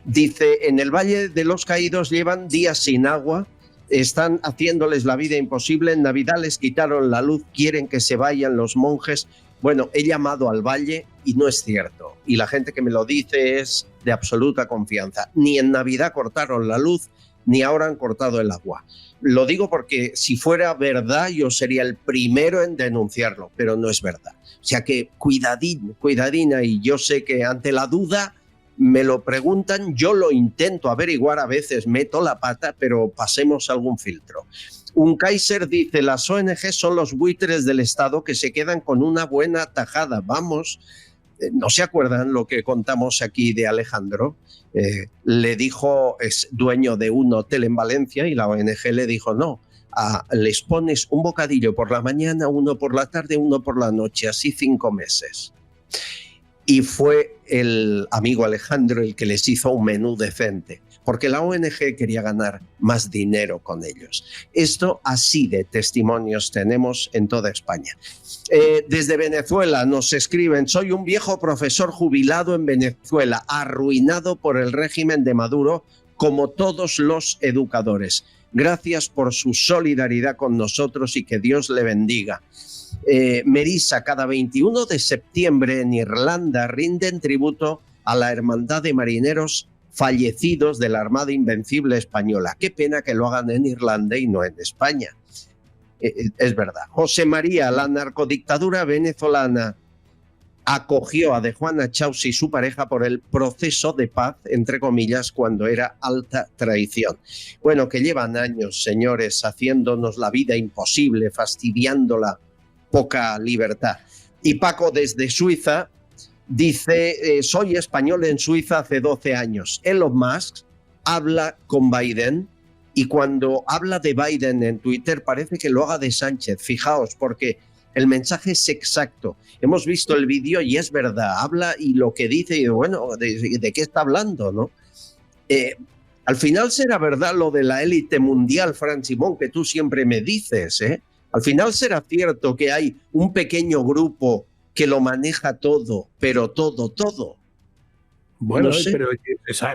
Dice, en el Valle de los Caídos llevan días sin agua están haciéndoles la vida imposible, en Navidad les quitaron la luz, quieren que se vayan los monjes. Bueno, he llamado al Valle y no es cierto. Y la gente que me lo dice es de absoluta confianza. Ni en Navidad cortaron la luz, ni ahora han cortado el agua. Lo digo porque si fuera verdad yo sería el primero en denunciarlo, pero no es verdad. O sea que cuidadina, y yo sé que ante la duda me lo preguntan, yo lo intento averiguar, a veces meto la pata, pero pasemos algún filtro. Un Kaiser dice, las ONG son los buitres del Estado que se quedan con una buena tajada. Vamos, ¿no se acuerdan lo que contamos aquí de Alejandro? Le dijo, es dueño de un hotel en Valencia, y la ONG le dijo, no, les pones un bocadillo por la mañana, uno por la tarde, uno por la noche, así 5 meses. Y fue el amigo Alejandro el que les hizo un menú decente, porque la ONG quería ganar más dinero con ellos. Esto así de testimonios tenemos en toda España. Desde Venezuela nos escriben, soy un viejo profesor jubilado en Venezuela, arruinado por el régimen de Maduro, como todos los educadores. Gracias por su solidaridad con nosotros y que Dios le bendiga. Merisa, cada 21 de septiembre en Irlanda rinden tributo a la Hermandad de Marineros fallecidos de la Armada Invencible Española. Qué pena que lo hagan en Irlanda y no en España. Es verdad. José María, la narcodictadura venezolana acogió a de Juana Chaus y su pareja por el proceso de paz, entre comillas, cuando era alta traición. Bueno, que llevan años, señores, haciéndonos la vida imposible, fastidiándola, poca libertad. Y Paco desde Suiza dice, soy español en Suiza hace 12 años. Elon Musk habla con Biden y cuando habla de Biden en Twitter parece que lo haga de Sánchez. Fijaos, porque el mensaje es exacto. Hemos visto el vídeo y es verdad. Habla y lo que dice, y bueno, ¿de qué está hablando, no? Al final será verdad lo de la élite mundial, Fran Simón, que tú siempre me dices, ¿eh? Al final será cierto que hay un pequeño grupo que lo maneja todo, pero todo. Bueno, no sé.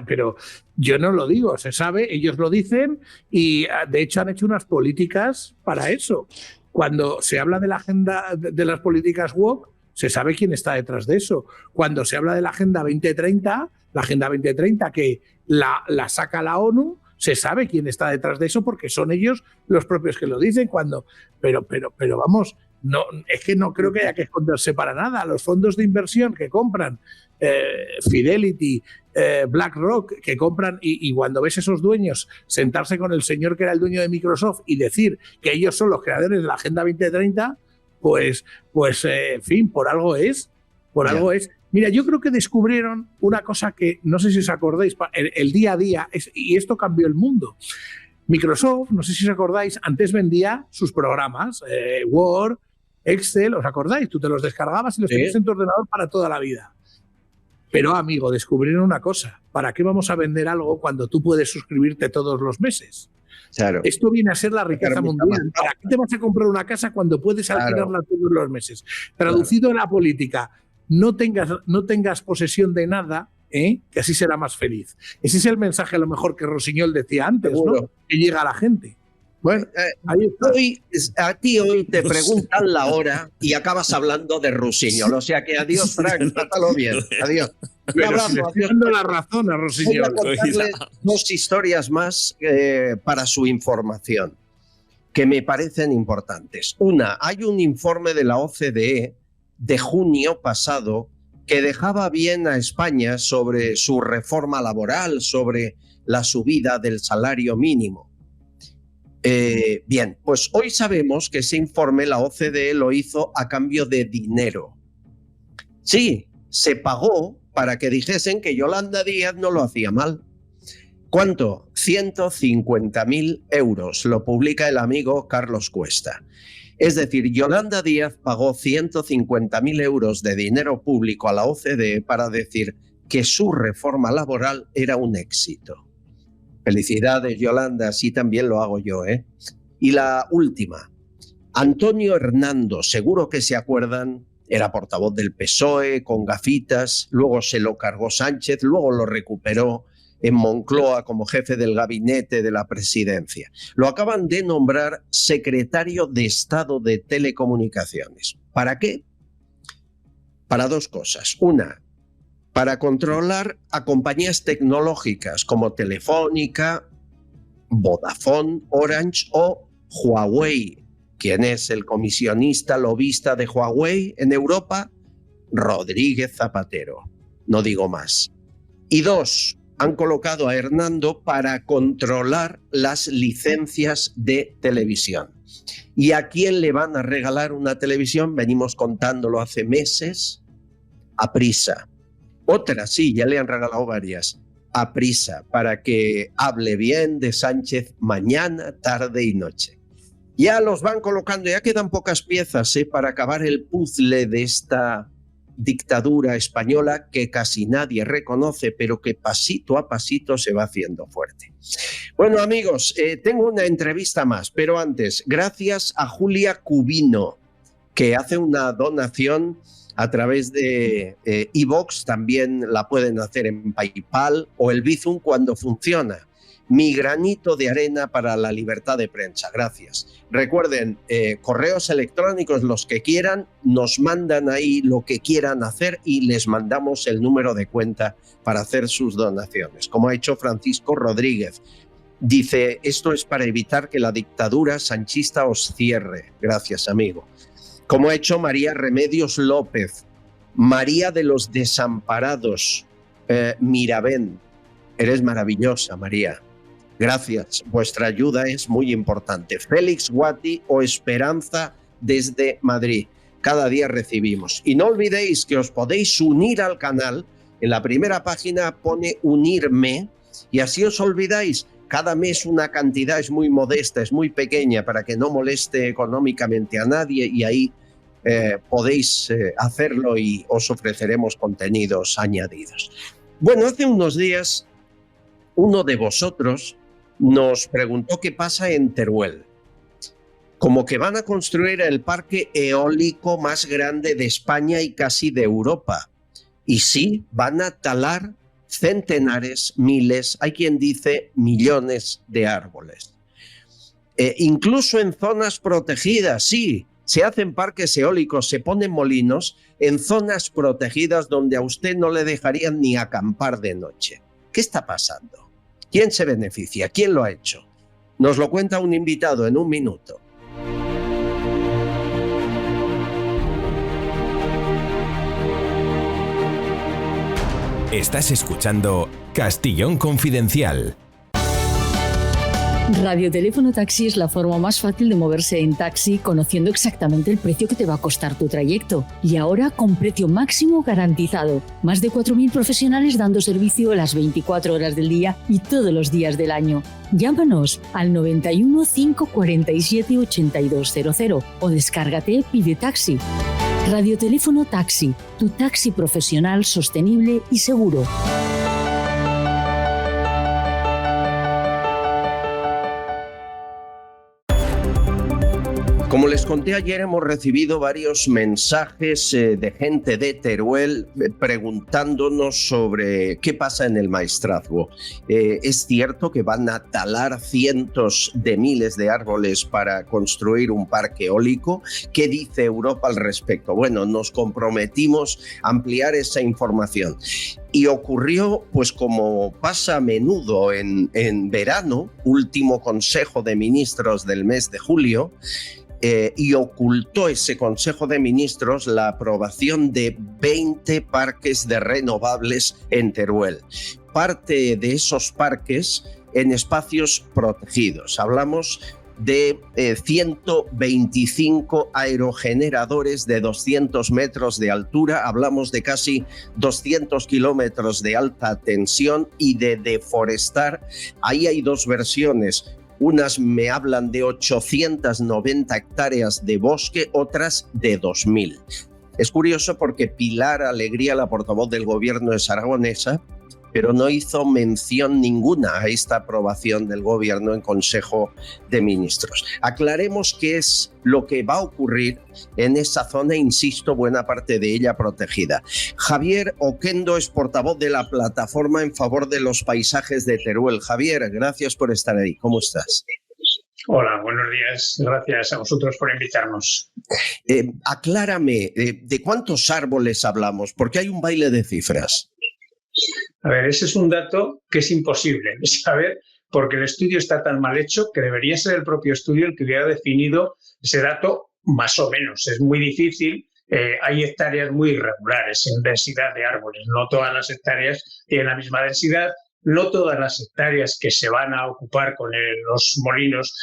pero yo no lo digo, se sabe, ellos lo dicen y de hecho han hecho unas políticas para eso. Cuando se habla de la agenda de las políticas woke, se sabe quién está detrás de eso. Cuando se habla de la Agenda 2030, la Agenda 2030 que la saca la ONU, se sabe quién está detrás de eso porque son ellos los propios que lo dicen. Pero vamos, no, es que no creo que haya que esconderse para nada. Los fondos de inversión que compran Fidelity, BlackRock, que compran y cuando ves esos dueños sentarse con el señor que era el dueño de Microsoft y decir que ellos son los creadores de la Agenda 2030, pues en fin, por algo es. Algo es. Mira, yo creo que descubrieron una cosa que no sé si os acordáis, el día a día, y esto cambió el mundo. Microsoft, no sé si os acordáis, antes vendía sus programas, Word, Excel, ¿os acordáis? Tú te los descargabas y los tenías en tu ordenador para toda la vida. Pero, amigo, descubrieron una cosa. ¿Para qué vamos a vender algo cuando tú puedes suscribirte todos los meses? Claro. Esto viene a ser la riqueza mundial. ¿Para qué te vas a comprar una casa cuando puedes alquilarla todos los meses? Traducido en la política, no tengas posesión de nada, que así será más feliz. Ese es el mensaje a lo mejor que Rosiñol decía antes, ¿no? Que llega a la gente. Bueno, ahí está. A ti hoy te preguntan la hora y acabas hablando de Rosiñol. O sea que adiós, Frank, trátalo bien. Adiós. Un abrazo. Si dando la razón a Rosiñol. Voy a contarles 2 historias más para su información que me parecen importantes. Una, hay un informe de la OCDE de junio pasado que dejaba bien a España sobre su reforma laboral, sobre la subida del salario mínimo. Bien, pues hoy sabemos que ese informe la OCDE lo hizo a cambio de dinero. Sí, se pagó para que dijesen que Yolanda Díaz no lo hacía mal. ¿Cuánto? 150.000 euros, lo publica el amigo Carlos Cuesta. Es decir, Yolanda Díaz pagó 150.000 euros de dinero público a la OCDE para decir que su reforma laboral era un éxito. Felicidades, Yolanda, así también lo hago yo, ¿eh? Y la última, Antonio Hernando, seguro que se acuerdan, era portavoz del PSOE, con gafitas, luego se lo cargó Sánchez, luego lo recuperó, en Moncloa como jefe del gabinete de la presidencia. Lo acaban de nombrar secretario de Estado de Telecomunicaciones. ¿Para qué? Para dos cosas. Una, para controlar a compañías tecnológicas como Telefónica, Vodafone, Orange o Huawei. ¿Quién es el comisionista lobista de Huawei en Europa? Rodríguez Zapatero. No digo más. Y dos, han colocado a Hernando para controlar las licencias de televisión. ¿Y a quién le van a regalar una televisión? Venimos contándolo hace meses. A Prisa. Otra, sí, ya le han regalado varias. A Prisa, para que hable bien de Sánchez mañana, tarde y noche. Ya los van colocando, ya quedan pocas piezas para acabar el puzzle de esta dictadura española que casi nadie reconoce, pero que pasito a pasito se va haciendo fuerte. Bueno, amigos, tengo una entrevista más, pero antes, gracias a Julia Cubino, que hace una donación a través de iVox, también la pueden hacer en PayPal o el Bizum cuando funciona. Mi granito de arena para la libertad de prensa. Gracias. Recuerden, correos electrónicos, los que quieran, nos mandan ahí lo que quieran hacer y les mandamos el número de cuenta para hacer sus donaciones. Como ha hecho Francisco Rodríguez. Dice, esto es para evitar que la dictadura sanchista os cierre. Gracias, amigo. Como ha hecho María Remedios López, María de los Desamparados, Mirabén. Eres maravillosa, María. Gracias, vuestra ayuda es muy importante. Félix Guati o Esperanza desde Madrid. Cada día recibimos. Y no olvidéis que os podéis unir al canal. En la primera página pone unirme y así os olvidáis. Cada mes una cantidad es muy modesta, es muy pequeña para que no moleste económicamente a nadie y ahí podéis hacerlo y os ofreceremos contenidos añadidos. Bueno, hace unos días uno de vosotros nos preguntó qué pasa en Teruel. Como que van a construir el parque eólico más grande de España y casi de Europa. Y sí, van a talar centenares, miles, hay quien dice millones de árboles. Incluso en zonas protegidas, sí, se hacen parques eólicos, se ponen molinos en zonas protegidas donde a usted no le dejarían ni acampar de noche. ¿Qué está pasando? ¿Quién se beneficia? ¿Quién lo ha hecho? Nos lo cuenta un invitado en un minuto. Estás escuchando Castellón Confidencial. Radioteléfono Taxi es la forma más fácil de moverse en taxi, conociendo exactamente el precio que te va a costar tu trayecto. Y ahora con precio máximo garantizado. Más de 4.000 profesionales dando servicio las 24 horas del día y todos los días del año. Llámanos al 91 547 8200 o descárgate Pide Taxi. Radioteléfono Taxi, tu taxi profesional, sostenible y seguro. Como les conté ayer, hemos recibido varios mensajes de gente de Teruel preguntándonos sobre qué pasa en el maestrazgo. ¿Es cierto que van a talar cientos de miles de árboles para construir un parque eólico? ¿Qué dice Europa al respecto? Bueno, nos comprometimos a ampliar esa información. Y ocurrió, pues como pasa a menudo en verano, último Consejo de Ministros del mes de julio, y ocultó ese Consejo de Ministros la aprobación de 20 parques de renovables en Teruel. Parte de esos parques en espacios protegidos. Hablamos de 125 aerogeneradores de 200 metros de altura, hablamos de casi 200 kilómetros de alta tensión y de deforestar. Ahí hay dos versiones. Unas me hablan de 890 hectáreas de bosque, otras de 2.000. Es curioso porque Pilar Alegría, la portavoz del gobierno es aragonesa, pero no hizo mención ninguna a esta aprobación del Gobierno en Consejo de Ministros. Aclaremos qué es lo que va a ocurrir en esa zona, insisto, buena parte de ella protegida. Javier Oquendo es portavoz de la Plataforma en Favor de los Paisajes de Teruel. Javier, gracias por estar ahí. ¿Cómo estás? Hola, buenos días. Gracias a vosotros por invitarnos. Aclárame, ¿de cuántos árboles hablamos? Porque hay un baile de cifras. A ver, ese es un dato que es imposible de saber porque el estudio está tan mal hecho que debería ser el propio estudio el que hubiera definido ese dato más o menos. Es muy difícil. Hay hectáreas muy irregulares en densidad de árboles. No todas las hectáreas tienen la misma densidad. No todas las hectáreas que se van a ocupar con los molinos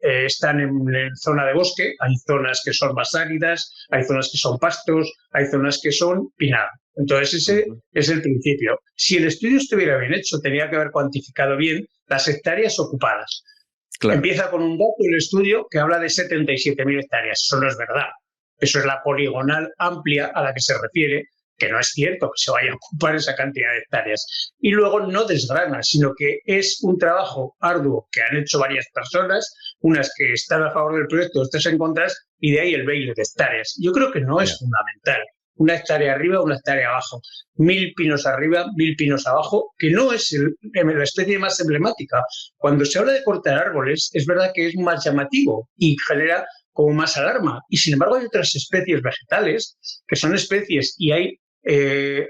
están en zona de bosque. Hay zonas que son más áridas, hay zonas que son pastos, hay zonas que son pinar. Entonces ese es el principio. Si el estudio estuviera bien hecho, tenía que haber cuantificado bien las hectáreas ocupadas. Claro. Empieza con un dato el estudio que habla de 77.000 hectáreas. Eso no es verdad. Eso es la poligonal amplia a la que se refiere, que no es cierto que se vaya a ocupar esa cantidad de hectáreas. Y luego no desgrana, sino que es un trabajo arduo que han hecho varias personas, unas que están a favor del proyecto, otras en contra, y de ahí el baile de hectáreas. Yo creo que no es fundamental. Una hectárea arriba, una hectárea abajo. 1.000 pinos arriba, 1.000 pinos abajo, que no es la especie más emblemática. Cuando se habla de cortar árboles, es verdad que es más llamativo y genera como más alarma. Y sin embargo hay otras especies vegetales que son especies y hay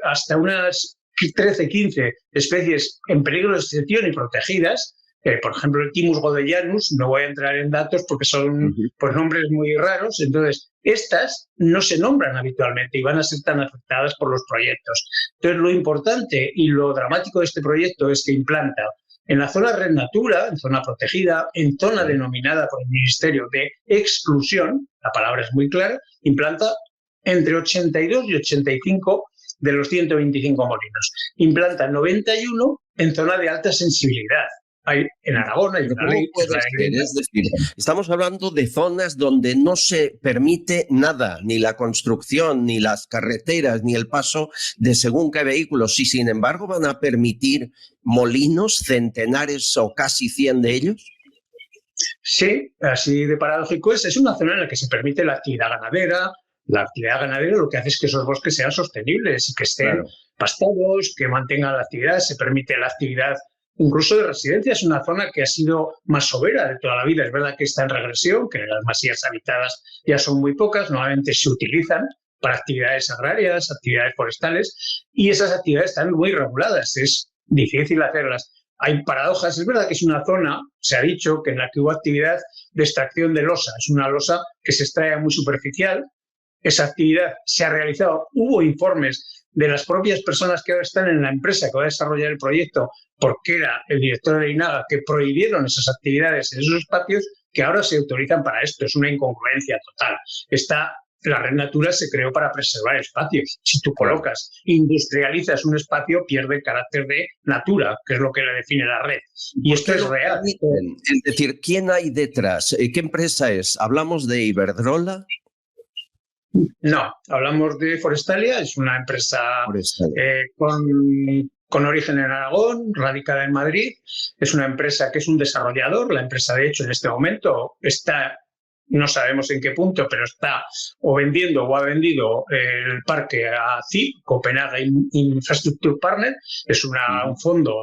hasta unas 13, 15 especies en peligro de extinción y protegidas. Por ejemplo, el Thymus godellanus, no voy a entrar en datos porque son pues, nombres muy raros. Entonces, estas no se nombran habitualmente y van a ser tan afectadas por los proyectos. Entonces, lo importante y lo dramático de este proyecto es que implanta en la zona Red Natura, en zona protegida, en zona denominada por el Ministerio de exclusión, la palabra es muy clara, implanta entre 82 y 85 de los 125 molinos. Implanta 91 en zona de alta sensibilidad. Hay en Aragón, hay una ley. Es decir, estamos hablando de zonas donde no se permite nada, ni la construcción, ni las carreteras, ni el paso de según qué vehículos. Y sin embargo van a permitir molinos, centenares o casi 100 de ellos. Sí, así de paradójico es. Es una zona en la que se permite la actividad ganadera. La actividad ganadera lo que hace es que esos bosques sean sostenibles y que estén pastados, que mantengan la actividad. Se permite la actividad incluso de residencia. Es una zona que ha sido más sobera de toda la vida. Es verdad que está en regresión, que las masías habitadas ya son muy pocas, normalmente se utilizan para actividades agrarias, actividades forestales, y esas actividades están muy reguladas. Es difícil hacerlas. Hay paradojas. Es verdad que es una zona, se ha dicho, que en la que hubo actividad de extracción de losa. Es una losa que se extrae muy superficial. Esa actividad se ha realizado. Hubo informes de las propias personas que ahora están en la empresa que va a desarrollar el proyecto, porque era el director de INAGA, que prohibieron esas actividades en esos espacios que ahora se autorizan para esto. Es una incongruencia total. La Red Natura se creó para preservar espacios. Si tú colocas, industrializas un espacio, pierde el carácter de natura, que es lo que le define la red. Y esto es real. Es decir, ¿quién hay detrás? ¿Qué empresa es? ¿Hablamos de Iberdrola? No, hablamos de Forestalia, es una empresa con origen en Aragón, radicada en Madrid. Es una empresa que es un desarrollador. La empresa, de hecho, en este momento está, no sabemos en qué punto, pero está o vendiendo o ha vendido el parque a CIP, Copenhague Infrastructure Partner. Es un fondo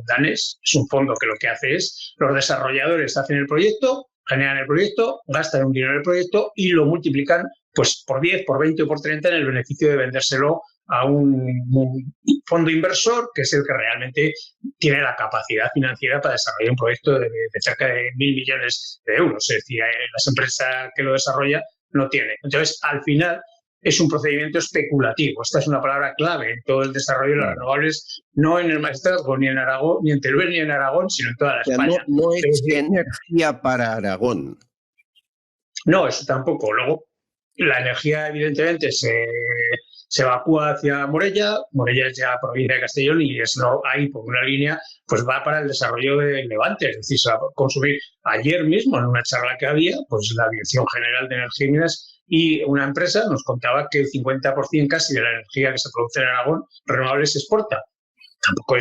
danés, es un fondo que lo que hace es, los desarrolladores hacen el proyecto, generan el proyecto, gastan un dinero en el proyecto y lo multiplican pues por 10, por 20 o por 30 en el beneficio de vendérselo a un fondo inversor que es el que realmente tiene la capacidad financiera para desarrollar un proyecto de cerca de 1.000 millones de euros. Es decir, las empresas que lo desarrollan no tienen. Entonces, al final, es un procedimiento especulativo. Esta es una palabra clave en todo el desarrollo de las renovables, no en el Maestrazgo, ni en Aragón, ni en Teruel, ni en Aragón, sino en toda la España. No es energía para Aragón. No, eso tampoco. Luego, la energía, evidentemente, se evacúa hacia Morella. Morella es ya provincia de Castellón y ahí, por una línea, pues va para el desarrollo del Levante. Es decir, se va a consumir. Ayer mismo, en una charla que había, pues la Dirección General de Energía y Minas y una empresa nos contaba que el 50% casi de la energía que se produce en Aragón renovable se exporta. tampoco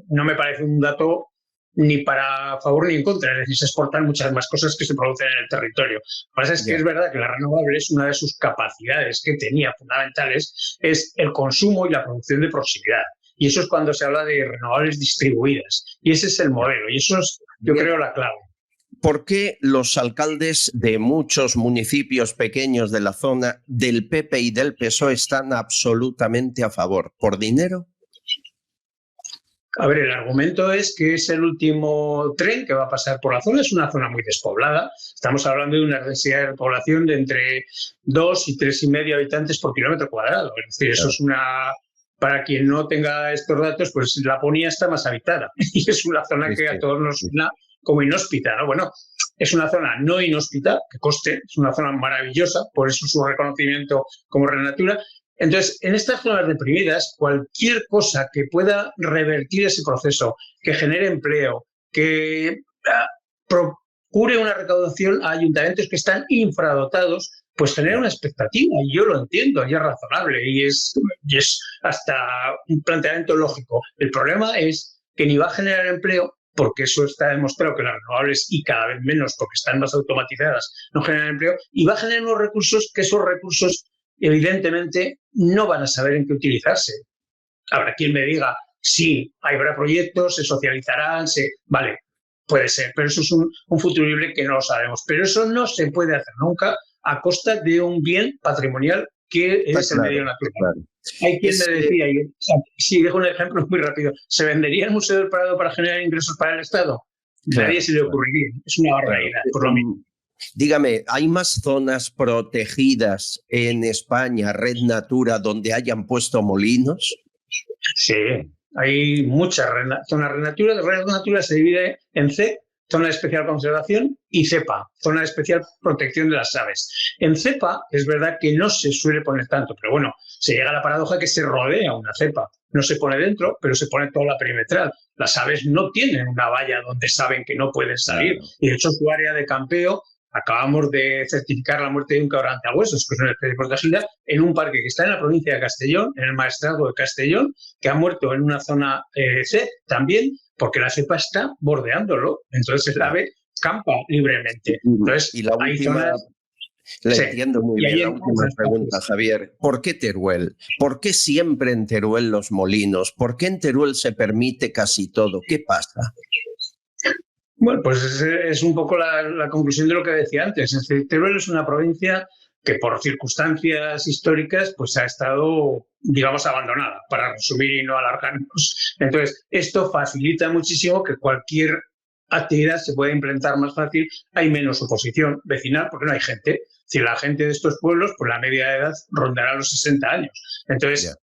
no me parece un dato ni para favor ni en contra, es decir, se exportan muchas más cosas que se producen en el territorio. Lo que pasa es que es verdad que la renovable es una de sus capacidades que tenía fundamentales, es el consumo y la producción de proximidad. Y eso es cuando se habla de renovables distribuidas. Y ese es el modelo, y eso es, yo creo, la clave. ¿Por qué los alcaldes de muchos municipios pequeños de la zona del PP y del PSOE están absolutamente a favor? ¿Por dinero? A ver, el argumento es que es el último tren que va a pasar por la zona. Es una zona muy despoblada. Estamos hablando de una densidad de población de entre 2 y 3,5 habitantes por kilómetro cuadrado. Es decir, eso es una... Para quien no tenga estos datos, pues Laponia está más habitada. Y es una zona que a todos nos suena como inhóspita, ¿no? Bueno, es una zona no inhóspita, que conste, es una zona maravillosa, por eso su reconocimiento como Red Natura. Entonces, en estas zonas deprimidas, cualquier cosa que pueda revertir ese proceso, que genere empleo, que procure una recaudación a ayuntamientos que están infradotados, pues genera una expectativa, y yo lo entiendo, y es razonable, y es hasta un planteamiento lógico. El problema es que ni va a generar empleo, porque eso está demostrado que las renovables, y cada vez menos porque están más automatizadas, no generan empleo, y va a generar unos recursos que esos recursos evidentemente no van a saber en qué utilizarse. Habrá quien me diga, sí, habrá proyectos, se socializarán, vale, puede ser, pero eso es un futurible que no lo sabemos. Pero eso no se puede hacer nunca a costa de un bien patrimonial que es el medio natural. Claro. Hay quien me decía, si dejo un ejemplo muy rápido, ¿se vendería el Museo del Prado para generar ingresos para el Estado? Claro, nadie se le ocurriría, es una barbaridad, por lo mismo. Dígame, ¿hay más zonas protegidas en España, Red Natura, donde hayan puesto molinos? Sí, hay muchas zonas Red Natura. Red Natura se divide en C, zona de especial conservación, y CEPA, zona de especial protección de las aves. En CEPA es verdad que no se suele poner tanto, pero bueno, se llega a la paradoja que se rodea una cepa. No se pone dentro, pero se pone toda la perimetral. Las aves no tienen una valla donde saben que no pueden salir. Y de hecho su área de campeo, acabamos de certificar la muerte de un quebrantahuesos, que es una especie protegida, en un parque que está en la provincia de Castellón, en el Maestrazgo de Castellón, que ha muerto en una zona C también, porque la cepa está bordeándolo. Entonces el ave campa libremente. Entonces, y la última, le entiendo muy bien, la última pregunta, Javier. ¿Por qué Teruel? ¿Por qué siempre en Teruel los molinos? ¿Por qué en Teruel se permite casi todo? ¿Qué pasa? Bueno, pues es un poco la conclusión de lo que decía antes. Es decir, Teruel es una provincia que por circunstancias históricas pues ha estado, digamos, abandonada, para resumir y no alargarnos. Entonces, esto facilita muchísimo que cualquier actividad se pueda implementar más fácil. Hay menos oposición vecinal porque no hay gente. Si la gente de estos pueblos, pues la media de edad rondará los 60 años. Entonces,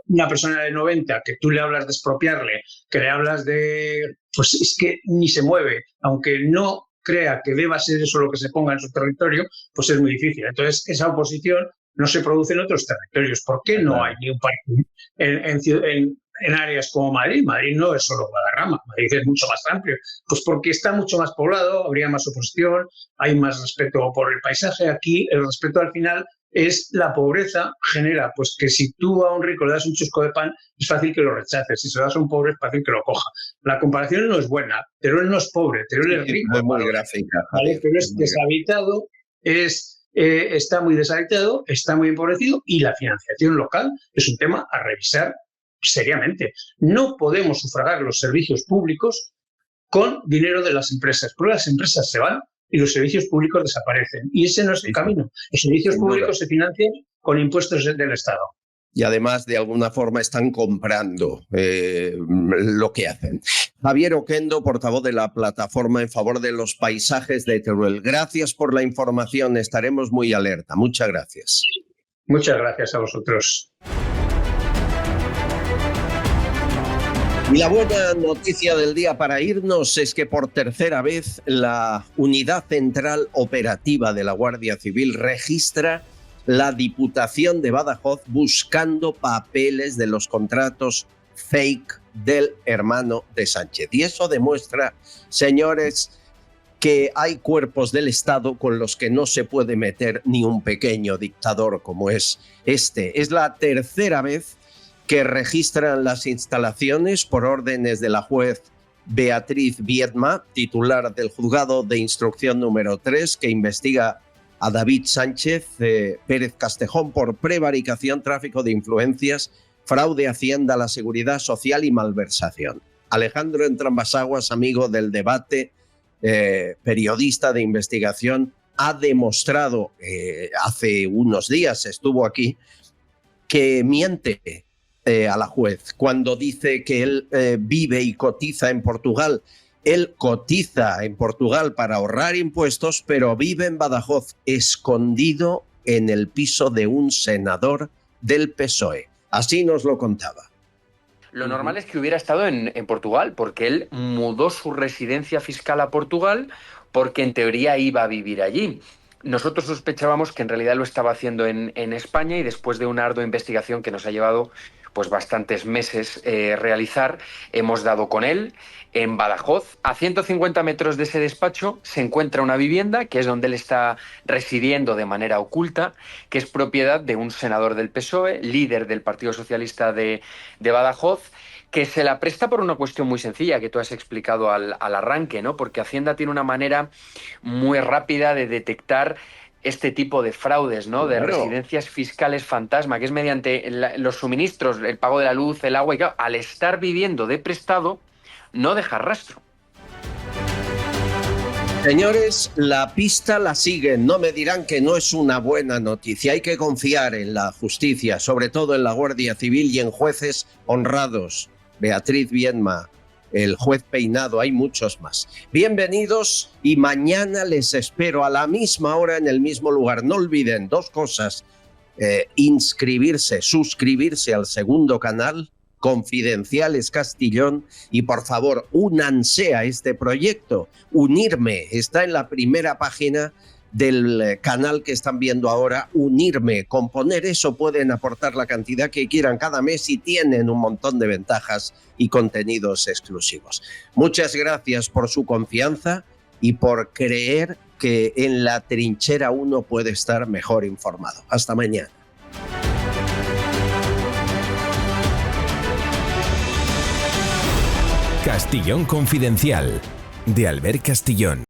una persona de 90 que tú le hablas de expropiarle, que le hablas de... pues es que ni se mueve, aunque no crea que deba ser eso lo que se ponga en su territorio, pues es muy difícil. Entonces, esa oposición no se produce en otros territorios. ¿Por qué no hay ni un parque en áreas como Madrid? Madrid no es solo Guadarrama, Madrid es mucho más amplio. Pues porque está mucho más poblado, habría más oposición, hay más respeto por el paisaje. Aquí el respeto al final es la pobreza, genera pues que si tú a un rico le das un chusco de pan, es fácil que lo rechaces. Si se lo das a un pobre, es fácil que lo coja. La comparación no es buena. Teruel no es pobre, Teruel es rico. Es muy gráfica. ¿Vale? Pero es deshabitado, está muy deshabitado, está muy empobrecido, y la financiación local es un tema a revisar seriamente. No podemos sufragar los servicios públicos con dinero de las empresas, porque las empresas se van y los servicios públicos desaparecen. Y ese no es el camino. Los servicios públicos se financian con impuestos del Estado. Y además, de alguna forma, están comprando lo que hacen. Javier Oquendo, portavoz de la Plataforma en Favor de los Paisajes de Teruel. Gracias por la información. Estaremos muy alerta. Muchas gracias. Muchas gracias a vosotros. Y la buena noticia del día para irnos es que por tercera vez la Unidad Central Operativa de la Guardia Civil registra la Diputación de Badajoz buscando papeles de los contratos fake del hermano de Sánchez. Y eso demuestra, señores, que hay cuerpos del Estado con los que no se puede meter ni un pequeño dictador como es este. Es la tercera vez que registran las instalaciones por órdenes de la juez Beatriz Viedma, titular del juzgado de instrucción número 3, que investiga a David Sánchez Pérez Castejón por prevaricación, tráfico de influencias, fraude a Hacienda, a la Seguridad Social y malversación. Alejandro Entrambas-Aguas, amigo del debate, periodista de investigación, ha demostrado, hace unos días estuvo aquí, que miente a la juez cuando dice que él vive y cotiza en Portugal. Él cotiza en Portugal para ahorrar impuestos, pero vive en Badajoz, escondido en el piso de un senador del PSOE. Así nos lo contaba. Lo normal es que hubiera estado en Portugal, porque él mudó su residencia fiscal a Portugal porque en teoría iba a vivir allí. Nosotros sospechábamos que en realidad lo estaba haciendo en España, y después de una ardua investigación que nos ha llevado pues bastantes meses realizar, hemos dado con él en Badajoz. A 150 metros de ese despacho se encuentra una vivienda, que es donde él está residiendo de manera oculta, que es propiedad de un senador del PSOE, líder del Partido Socialista de Badajoz, que se la presta por una cuestión muy sencilla que tú has explicado al arranque, ¿no? Porque Hacienda tiene una manera muy rápida de detectar este tipo de fraudes, ¿no? De residencias fiscales fantasma, que es mediante los suministros, el pago de la luz, el agua, y claro, al estar viviendo de prestado, no deja rastro. Señores, la pista la siguen. No me dirán que no es una buena noticia. Hay que confiar en la justicia, sobre todo en la Guardia Civil y en jueces honrados. Beatriz Viedma, el juez Peinado, hay muchos más. Bienvenidos, y mañana les espero a la misma hora en el mismo lugar. No olviden 2 cosas: suscribirse al segundo canal, Confidenciales Castillón, y por favor, únanse a este proyecto. Unirme está en la primera página del canal que están viendo ahora. Unirme, con poner eso pueden aportar la cantidad que quieran cada mes y tienen un montón de ventajas y contenidos exclusivos. Muchas gracias por su confianza y por creer que en la trinchera uno puede estar mejor informado. Hasta mañana. Castillón Confidencial, de Albert Castillón.